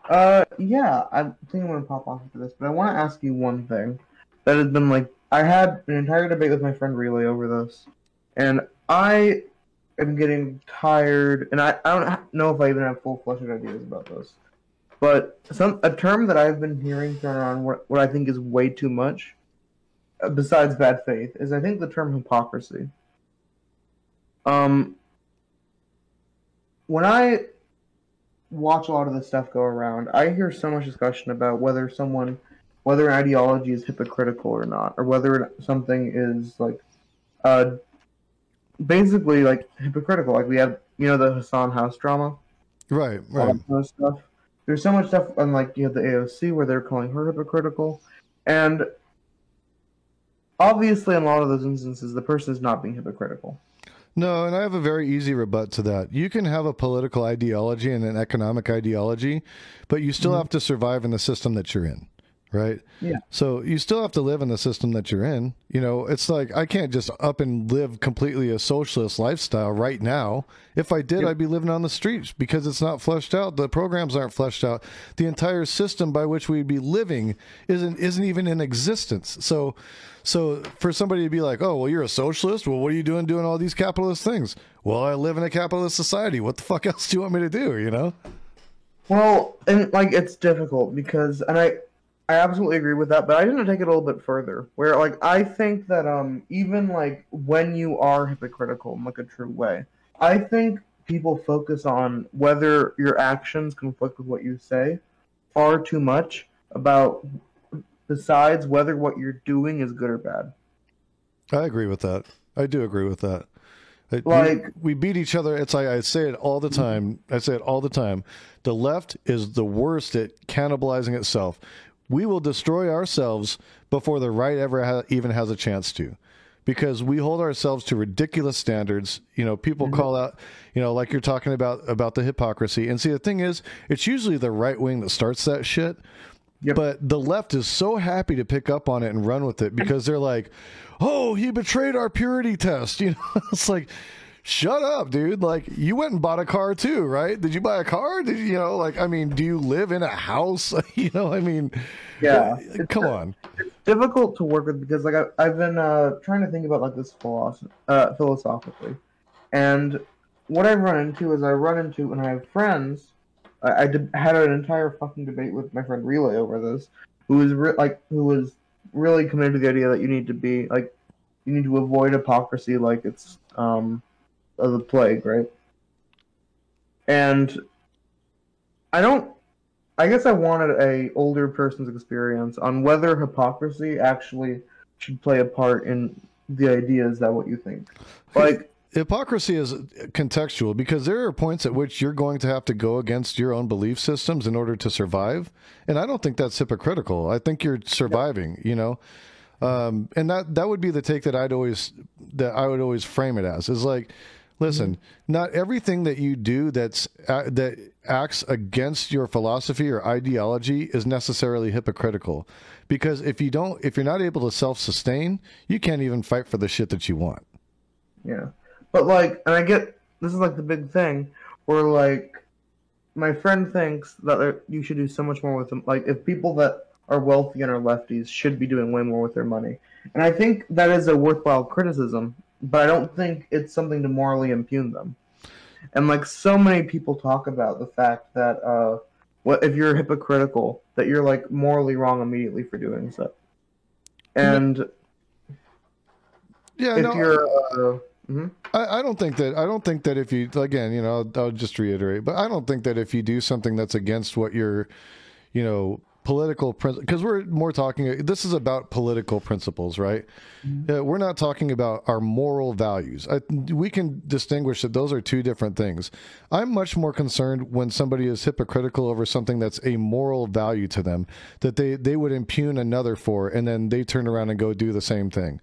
Yeah, I think I'm going to pop off after this, but I want to ask you one thing that has been like, I had an entire debate with my friend Relay over this, and I am getting tired, and I don't know if I even have full-fledged ideas about this, but a term that I've been hearing thrown around what I think is way too much, besides bad faith, is I think the term hypocrisy. When I watch a lot of this stuff go around, I hear so much discussion about whether an ideology is hypocritical or not, or whether something is like basically like hypocritical. Like we have, you know, the Hassan House drama, right? All that kind of stuff. There's so much stuff, and like you have the AOC where they're calling her hypocritical, and obviously in a lot of those instances the person is not being hypocritical. No, and I have a very easy rebut to that. You can have a political ideology and an economic ideology, but you still Mhm. have to survive in the system that you're in, right? Yeah. So you still have to live in the system that you're in. It's like I can't just up and live completely a socialist lifestyle right now. If I did, Yep. I'd be living on the streets because it's not fleshed out. The programs aren't fleshed out. The entire system by which we'd be living isn't even in existence. So for somebody to be like, "Oh, well, you're a socialist. Well, what are you doing all these capitalist things?" Well, I live in a capitalist society. What the fuck else do you want me to do? Well, and like it's difficult because, and I absolutely agree with that, but I didn't take it a little bit further. Where like I think that even like when you are hypocritical in like a true way, I think people focus on whether your actions conflict with what you say far too much about besides whether what you're doing is good or bad. I agree with that. I do agree with that. Like, We beat each other. It's like I say it all the time. I say it all the time. The left is the worst at cannibalizing itself. We will destroy ourselves before the right ever even has a chance to, because we hold ourselves to ridiculous standards. People call out, like you're talking about the hypocrisy. And see, the thing is, it's usually the right wing that starts that shit. yep. But the left is so happy to pick up on it and run with it because they're like, "Oh, he betrayed our purity test." It's like, shut up, dude. Like, you went and bought a car too, right? Did you buy a car? Did you, do you live in a house? Yeah. Come on. It's difficult to work with because like I've been trying to think about like this philosophically, and what I run into is I run into when I have friends. Had an entire fucking debate with my friend Relay over this, who was really committed to the idea that you need to be like you need to avoid hypocrisy like it's the plague, right? And I don't. I guess I wanted a older person's experience on whether hypocrisy actually should play a part in the ideas that what you think. Like, Hypocrisy is contextual because there are points at which you're going to have to go against your own belief systems in order to survive. And I don't think that's hypocritical. I think you're surviving. And that would be the take that I would always frame it as is like, listen, not everything that you do that acts against your philosophy or ideology is necessarily hypocritical, because if you're not able to self-sustain, you can't even fight for the shit that you want. yeah. But like, and I get this is like the big thing where like my friend thinks that you should do so much more with them. Like, if people that are wealthy and are lefties should be doing way more with their money, and I think that is a worthwhile criticism. But I don't think it's something to morally impugn them. And like so many people talk about the fact that what if you're hypocritical, that you're like morally wrong immediately for doing so. And Yeah, if no, you're I don't think that if you, again, I'll just reiterate, but I don't think that if you do something that's against what your, political principle, because we're more talking, this is about political principles, right? We're not talking about our moral values. We can distinguish that those are two different things. I'm much more concerned when somebody is hypocritical over something that's a moral value to them, that they would impugn another for, and then they turn around and go do the same thing.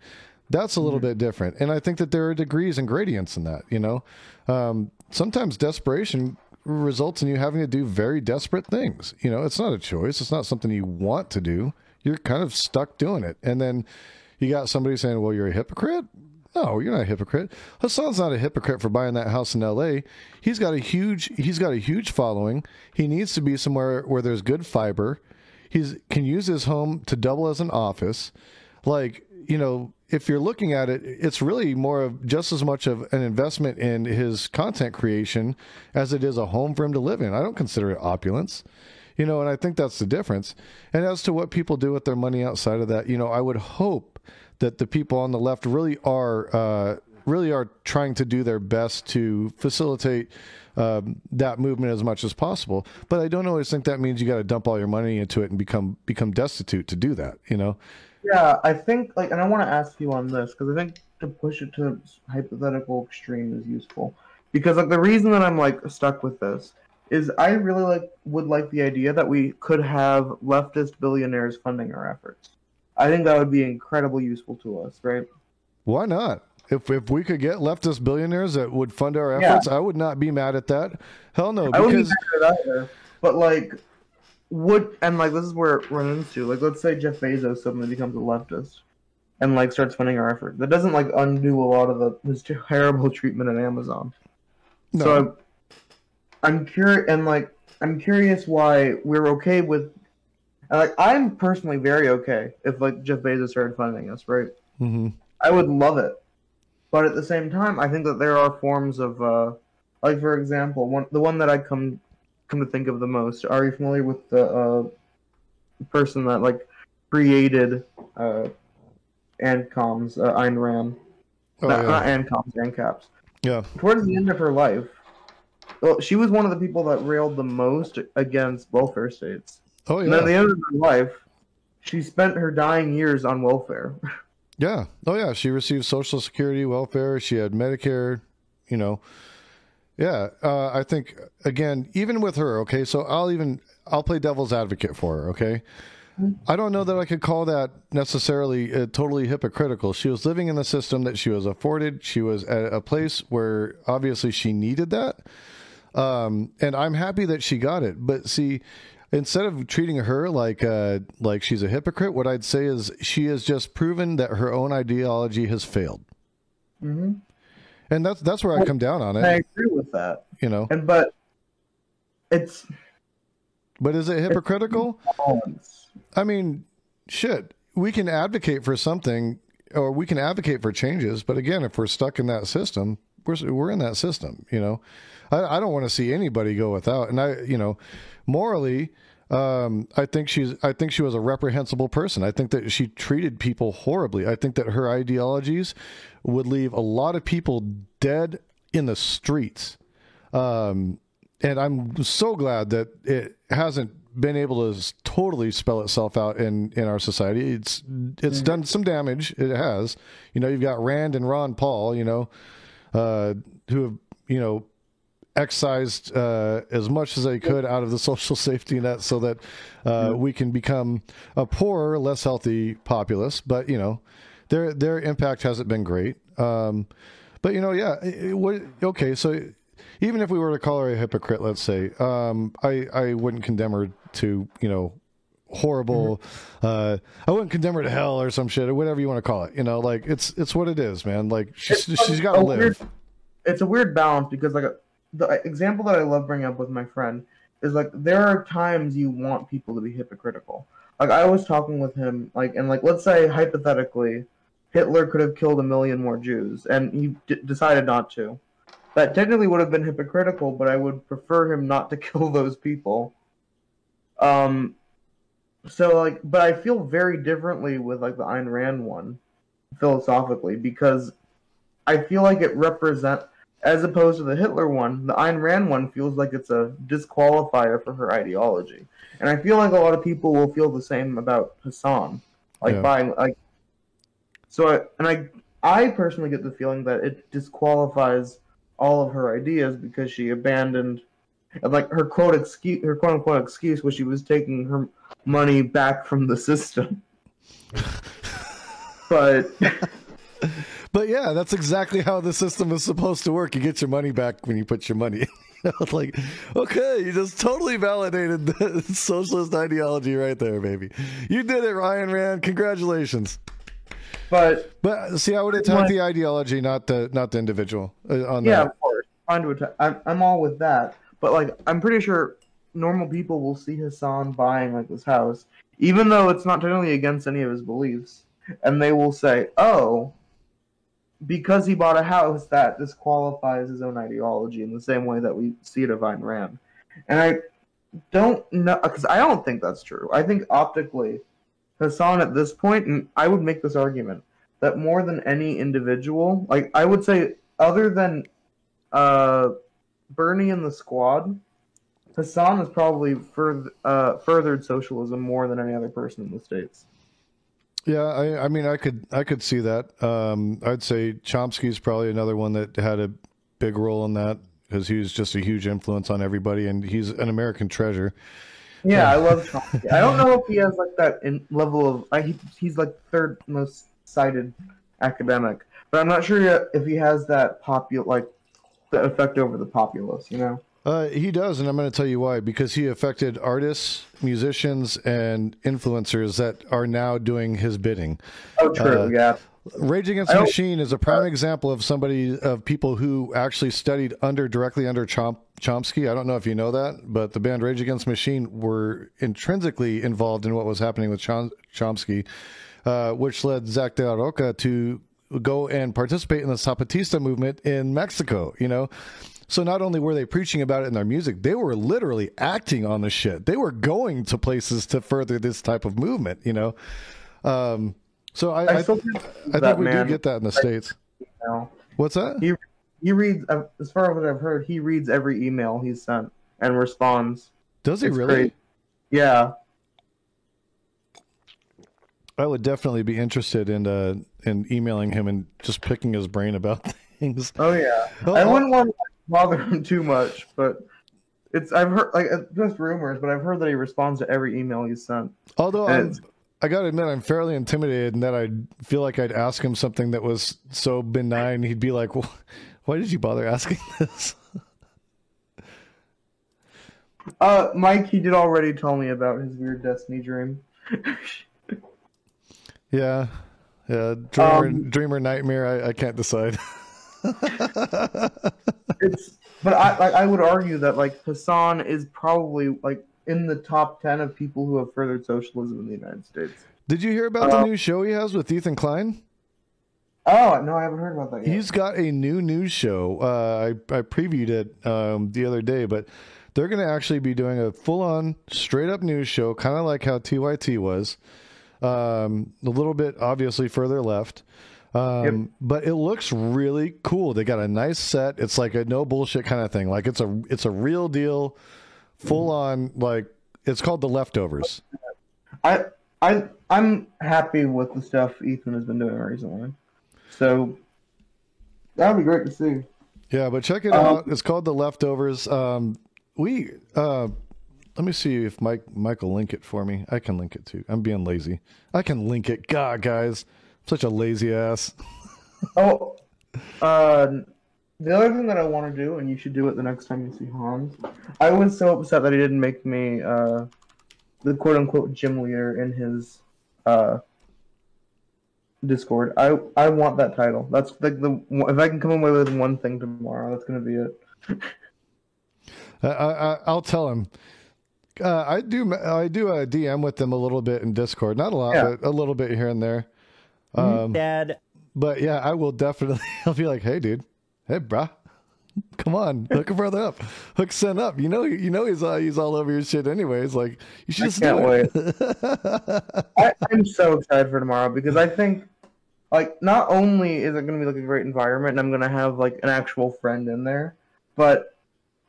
That's a little bit different. And I think that there are degrees and gradients in that, sometimes desperation results in you having to do very desperate things. It's not a choice. It's not something you want to do. You're kind of stuck doing it. And then you got somebody saying, well, you're a hypocrite. No, you're not a hypocrite. Hassan's not a hypocrite for buying that house in LA. He's got a huge following. He needs to be somewhere where there's good fiber. Can use his home to double as an office. Like, if you're looking at it, it's really more of just as much of an investment in his content creation as it is a home for him to live in. I don't consider it opulence, and I think that's the difference. And as to what people do with their money outside of that, I would hope that the people on the left really are trying to do their best to facilitate that movement as much as possible. But I don't always think that means you got to dump all your money into it and become destitute to do that, yeah, I think like, and I want to ask you on this because I think to push it to hypothetical extreme is useful. Because like the reason that I'm like stuck with this is I really would like the idea that we could have leftist billionaires funding our efforts. I think that would be incredibly useful to us, right? Why not? If we could get leftist billionaires that would fund our Yeah. efforts, I would not be mad at that. Hell no, I wouldn't because be mad at that either. But like, this is where it runs into. Like, let's say Jeff Bezos suddenly becomes a leftist and like starts funding our effort. That doesn't like undo a lot of this terrible treatment at Amazon. no, So I'm curious, and like I'm curious why we're okay with. Like, I'm personally very okay if like Jeff Bezos started funding us, right? hmm I would love it. But at the same time, I think that there are forms of, like for example, the one that I come to think of the most. Are you familiar with the person that like created ANCOMs, Ayn Rand? oh Not yeah, ANCOMs, ANCAPs. yeah, Towards the end of her life, well, she was one of the people that railed the most against welfare states. oh And then at the yeah, end of her life, she spent her dying years on welfare. yeah, oh yeah. She received Social Security, welfare. She had Medicare. You know, yeah. I think again, even with her, okay. So I'll play devil's advocate for her, okay. I don't know that I could call that necessarily totally hypocritical. She was living in the system that she was afforded. She was at a place where obviously she needed that. And I'm happy that she got it. But see, instead of treating her like she's a hypocrite, what I'd say is she has just proven that her own ideology has failed. Hmm. And that's where I come down on I it, agree with that. you know. But it's But is it hypocritical? balance. I mean, shit, we can advocate for something or we can advocate for changes. But again, if we're stuck in that system, we're in that system, you know. I don't want to see anybody go without. And morally, I think she was a reprehensible person. I think that she treated people horribly. I think that her ideologies would leave a lot of people dead in the streets. And I'm so glad that it hasn't been able to totally spell itself out in our society. It's done some damage. It has. You've got Rand and Ron Paul, who have, excised as much as they could out of the social safety net so that we can become a poorer, less healthy populace. But, their impact hasn't been great. But, okay, so even if we were to call her a hypocrite, let's say, I wouldn't condemn her to, horrible, I wouldn't condemn her to hell or some shit or whatever you want to call it. It's what it is, man. Like she's got to live. It's a weird balance because like the example that I love bringing up with my friend is like there are times you want people to be hypocritical. Like I was talking with him, and let's say hypothetically, Hitler could have killed 1 million more Jews, and he decided not to. That technically would have been hypocritical, but I would prefer him not to kill those people. But I feel very differently with like the Ayn Rand one, philosophically, because I feel like it represents, as opposed to the Hitler one, the Ayn Rand one feels like it's a disqualifier for her ideology. And I feel like a lot of people will feel the same about Hassan. I personally get the feeling that it disqualifies all of her ideas because she abandoned, and like her quote unquote excuse was she was taking her money back from the system. But yeah, that's exactly how the system is supposed to work. You get your money back when you put your money in. Okay, you just totally validated the socialist ideology right there, baby. You did it, Ryan Rand. Congratulations. But see, I would attack the ideology, not the individual. On yeah, that. of course. I'm all with that. But I'm pretty sure normal people will see Hassan buying this house, even though it's not technically against any of his beliefs, and they will say, "Oh, because he bought a house, that disqualifies his own ideology," in the same way that we see it of Ayn Rand. And I don't know, because I don't think that's true. I think optically, Hassan at this point, and I would make this argument, that more than any individual, I would say other than Bernie and the Squad, Hassan has probably furthered socialism more than any other person in the States. Yeah, I mean, I could see that. I'd say Chomsky's probably another one that had a big role in that because he was just a huge influence on everybody, and he's an American treasure. Yeah, I love Chomsky. I don't know if he has that level of he's like third most cited academic, but I'm not sure yet if he has that the effect over the populace. You know? He does, and I'm going to tell you why. Because he affected artists, musicians, and influencers that are now doing his bidding. Oh, true. Yeah. Rage Against the Machine is a prime example of people who actually studied directly under Chomsky. I don't know if you know that, but the band Rage Against the Machine were intrinsically involved in what was happening with Chomsky, which led Zach De La Roca to go and participate in the Zapatista movement in Mexico, you know? So not only were they preaching about it in their music, they were literally acting on the shit. They were going to places to further this type of movement, you know? So I think we do get that in the States. Email. What's that? He reads, as far as what I've heard, he reads every email he's sent and responds. Does he really? Crazy. Yeah. I would definitely be interested in emailing him and just picking his brain about things. Oh yeah. I wouldn't want to bother him too much, but I've heard just rumors, but I've heard that he responds to every email he's sent. Although I got to admit, I'm fairly intimidated in that I feel like I'd ask him something that was so benign. He'd be like, well, why did you bother asking this? Mike, he did already tell me about his weird Destiny dream. Yeah. Dreamer, nightmare. I can't decide. But I would argue that Hassan is probably in the top 10 of people who have furthered socialism in the United States. Did you hear about the new show he has with Ethan Klein? Oh, no, I haven't heard about that yet. He's got a new news show. I previewed it the other day, but they're going to actually be doing a full-on, straight-up news show, kind of like how TYT was. A little bit, obviously, further left. But it looks really cool. They got a nice set. It's like a no bullshit kind of thing. Like it's a real deal, full on. Like it's called The Leftovers. I'm happy with the stuff Ethan has been doing recently. So that would be great to see. Yeah, but check it out. It's called The Leftovers. Let me see if Mike will link it for me. I can link it too. I'm being lazy. I can link it. God, guys. Such a lazy ass. The other thing that I want to do, and you should do it the next time you see Hans, I was so upset that he didn't make me the quote-unquote gym leader in his Discord. I want that title. That's like if I can come away with one thing tomorrow, that's going to be it. I'll tell him. I do a DM with them a little bit in Discord. Not a lot, but a little bit here and there. Dad. But yeah, I will definitely. I'll be like, hey, dude, hey, brah, come on, hook a brother up, hook Sen up. You know, he's all over your shit anyways. Like, you should just do it. Wait. I'm so excited for tomorrow because I think, not only is it going to be a great environment and I'm going to have an actual friend in there, but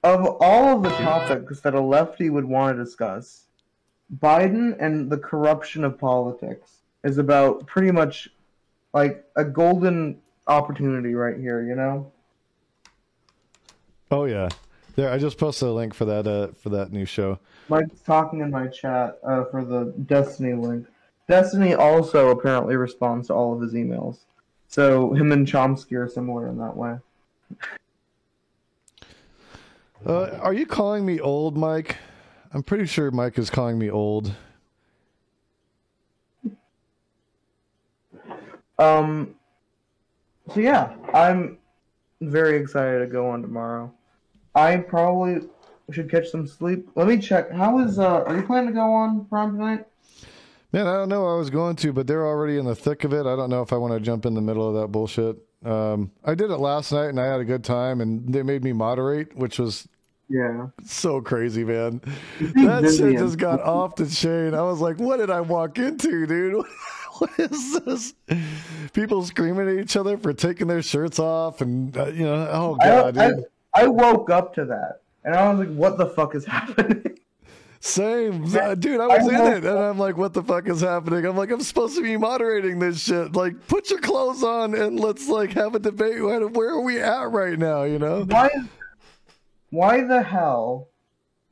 of all of the topics that a lefty would want to discuss, Biden and the corruption of politics is about pretty much a golden opportunity right here, you know? Oh yeah. There, I just posted a link for that new show. Mike's talking in my chat for the Destiny link. Destiny also apparently responds to all of his emails. So him and Chomsky are similar in that way. Are you calling me old, Mike? I'm pretty sure Mike is calling me old. So yeah, I'm very excited to go on tomorrow. I probably should catch some sleep. Let me check. Are you planning to go on prom tonight? Man, I don't know. I was going to, but they're already in the thick of it. I don't know if I want to jump in the middle of that bullshit. I did it last night and I had a good time and they made me moderate, which was so crazy, man. That shit just got off the chain. I was like, what did I walk into, dude? What is this? People screaming at each other for taking their shirts off and, oh God, dude. I woke up to that and I was like, what the fuck is happening? Same. Dude, I was in it and I'm like, what the fuck is happening? I'm like, I'm supposed to be moderating this shit. Like, put your clothes on and let's have a debate. Where are we at right now, you know? Why the hell?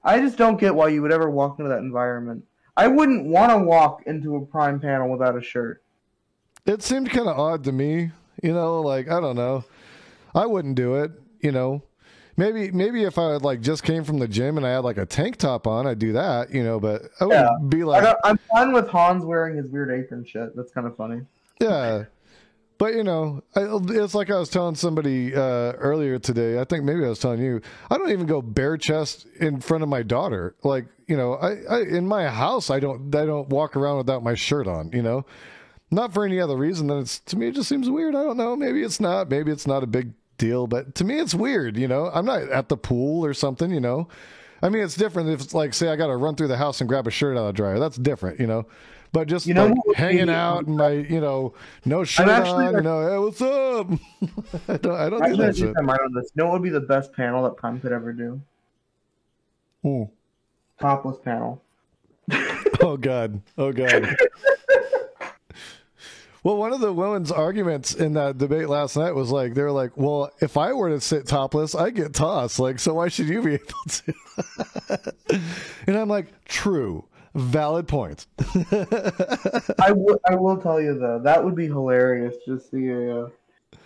I just don't get why you would ever walk into that environment. I wouldn't want to walk into a Prime panel without a shirt. It seemed kind of odd to me, You know, like, I don't know. I wouldn't do it, you know. Maybe if I had, like, just came from the gym and I had like a tank top on, I'd do that, you know, but I wouldn't be like, I'm fine with Hans wearing his weird apron shit. That's kind of funny. yeah. But, you know, it's like I was telling somebody earlier today. I think maybe I was telling you, I don't even go bare chest in front of my daughter. Like, you know, I in my house, I don't walk around without my shirt on, you know, not for any other reason than to me, it just seems weird. I don't know. Maybe it's not a big deal, but to me, it's weird. You know, I'm not at the pool or something, you know, I mean, it's different if it's like, say I got to run through the house and grab a shirt out of the dryer. That's different, you know. But just, you know, like, hanging out and my, you know, no shirt on, you know, hey, what's up? I don't do that shit. Mind on this. You know what would be the best panel that Prime could ever do? Topless panel. Oh God. Well, one of the women's arguments in that debate last night was like, they were like, well, if I were to sit topless, I get tossed. Like, so why should you be able to? And I'm like, true. Valid point. I will tell you though, that would be hilarious. Just the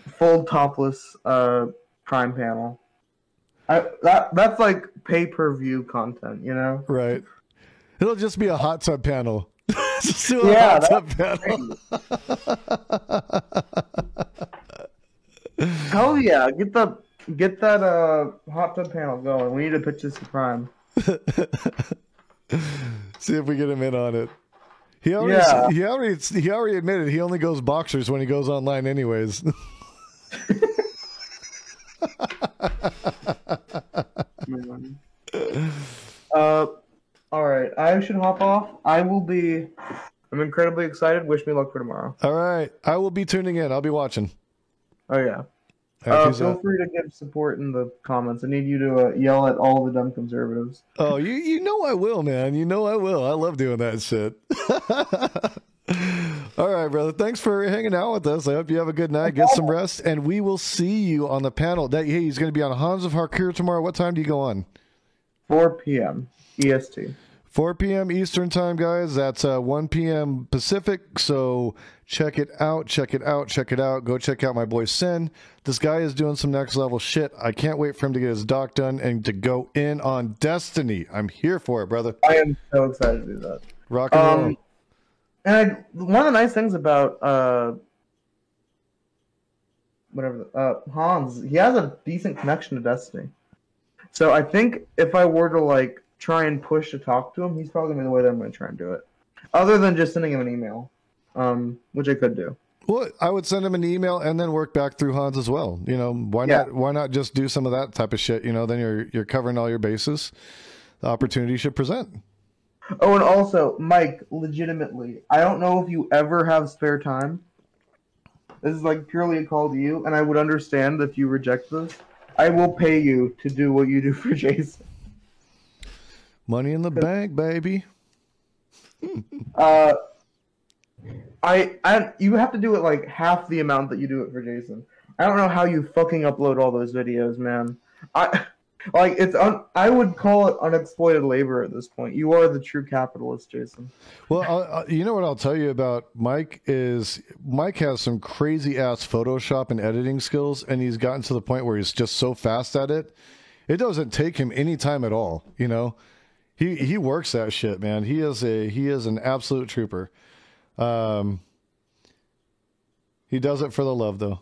full topless Prime panel. That's like pay-per-view content, you know? Right. It'll just be a hot tub panel. Just do a hot tub panel. Hell yeah! Get that hot tub panel going. We need to pitch this to Prime. See if we get him in on it. He already admitted he only goes boxers when he goes online anyways. All right. I should hop off. I'm incredibly excited. Wish me luck for tomorrow. All right. I will be tuning in. I'll be watching. Oh yeah. Feel free to give support in the comments. I need you to yell at all the dumb conservatives. Oh, you know I will, man. You know I will. I love doing that shit. All right, brother. Thanks for hanging out with us. I hope you have a good night. Get some rest, and we will see you on the panel. Hey, he's going to be on Hans of Harkir tomorrow. What time do you go on? 4 p.m. EST. 4 p.m. Eastern time, guys. That's 1 p.m. Pacific. So check it out. Go check out my boy Sin. This guy is doing some next level shit. I can't wait for him to get his doc done and to go in on Destiny. I'm here for it, brother. I am so excited to do that. Rock and roll. And one of the nice things about Hans, he has a decent connection to Destiny. So I think if I were to like try and push to talk to him, he's probably gonna be the way that I'm gonna try and do it. Other than just sending him an email, which I could do. Well, I would send him an email and then work back through Hans as well. You know, why not just do some of that type of shit? You know, then you're covering all your bases. The opportunity should present. Oh, and also, Mike, legitimately, I don't know if you ever have spare time. This is like purely a call to you, and I would understand if you reject this. I will pay you to do what you do for Jason. Money in the bank, baby. You have to do it like half the amount that you do it for Jason. I don't know how you fucking upload all those videos, man. I would call it unexploited labor at this point. You are the true capitalist, Jason. Well, you know what I'll tell you about Mike is Mike has some crazy ass Photoshop and editing skills, and he's gotten to the point where he's just so fast at it. It doesn't take him any time at all. You know, he works that shit, man. He is an absolute trooper. He does it for the love, though.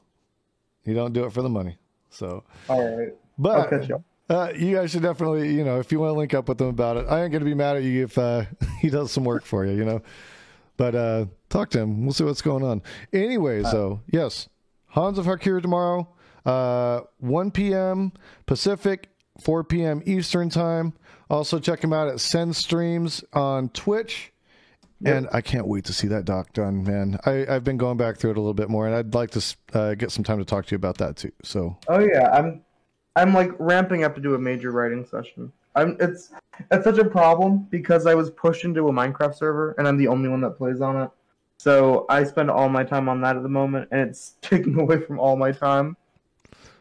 He don't do it for the money. So, all right. But I'll catch you. You guys should definitely, you know, if you want to link up with him about it, I ain't going to be mad at you if he does some work for you, you know. But talk to him. We'll see what's going on. Anyways, though, yes, Hans of Harkir tomorrow, 1 p.m. Pacific, 4 p.m. Eastern time. Also, check him out at Send Streams on Twitch. Yep. And I can't wait to see that doc done, man. I've been going back through it a little bit more, and I'd like to get some time to talk to you about that too. So. Oh yeah, I'm like ramping up to do a major writing session. It's such a problem because I was pushed into a Minecraft server and I'm the only one that plays on it. So I spend all my time on that at the moment, and it's taking away from all my time.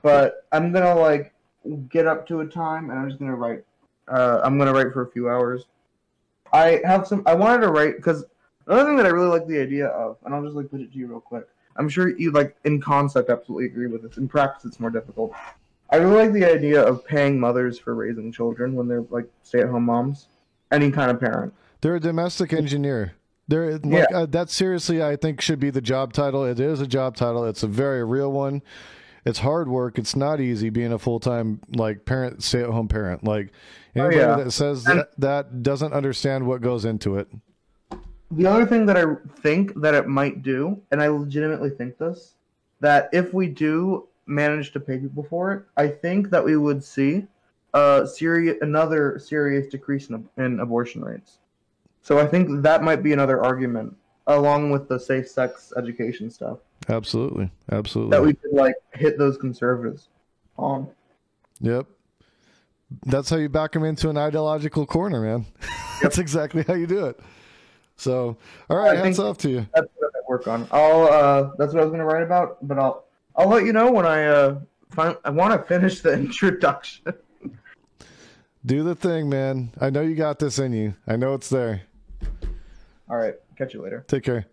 But I'm gonna like get up to a time, and I'm just gonna write. I'm gonna write for a few hours. I wanted to write because another thing that I really like the idea of, and I'll just like put it to you real quick. I'm sure you like in concept absolutely agree with this. In practice, it's more difficult. I really like the idea of paying mothers for raising children when they're like stay-at-home moms. Any kind of parent. They're a domestic engineer. That seriously, I think, should be the job title. It is a job title. It's a very real one. It's hard work. It's not easy being a full-time like parent, stay-at-home parent. Like anybody that says that doesn't understand what goes into it. The other thing that I think that it might do, and I legitimately think this, that if we do manage to pay people for it, I think that we would see another serious decrease in abortion rates. So I think that might be another argument, along with the safe sex education stuff. Absolutely. That we could like hit those conservatives on. Yep. That's how you back them into an ideological corner, man. That's exactly how you do it. So, all right, hats off to you. That's what I work on. That's what I was going to write about, but I'll let you know when I want to finish the introduction. Do the thing, man. I know you got this in you. I know it's there. All right. Catch you later. Take care.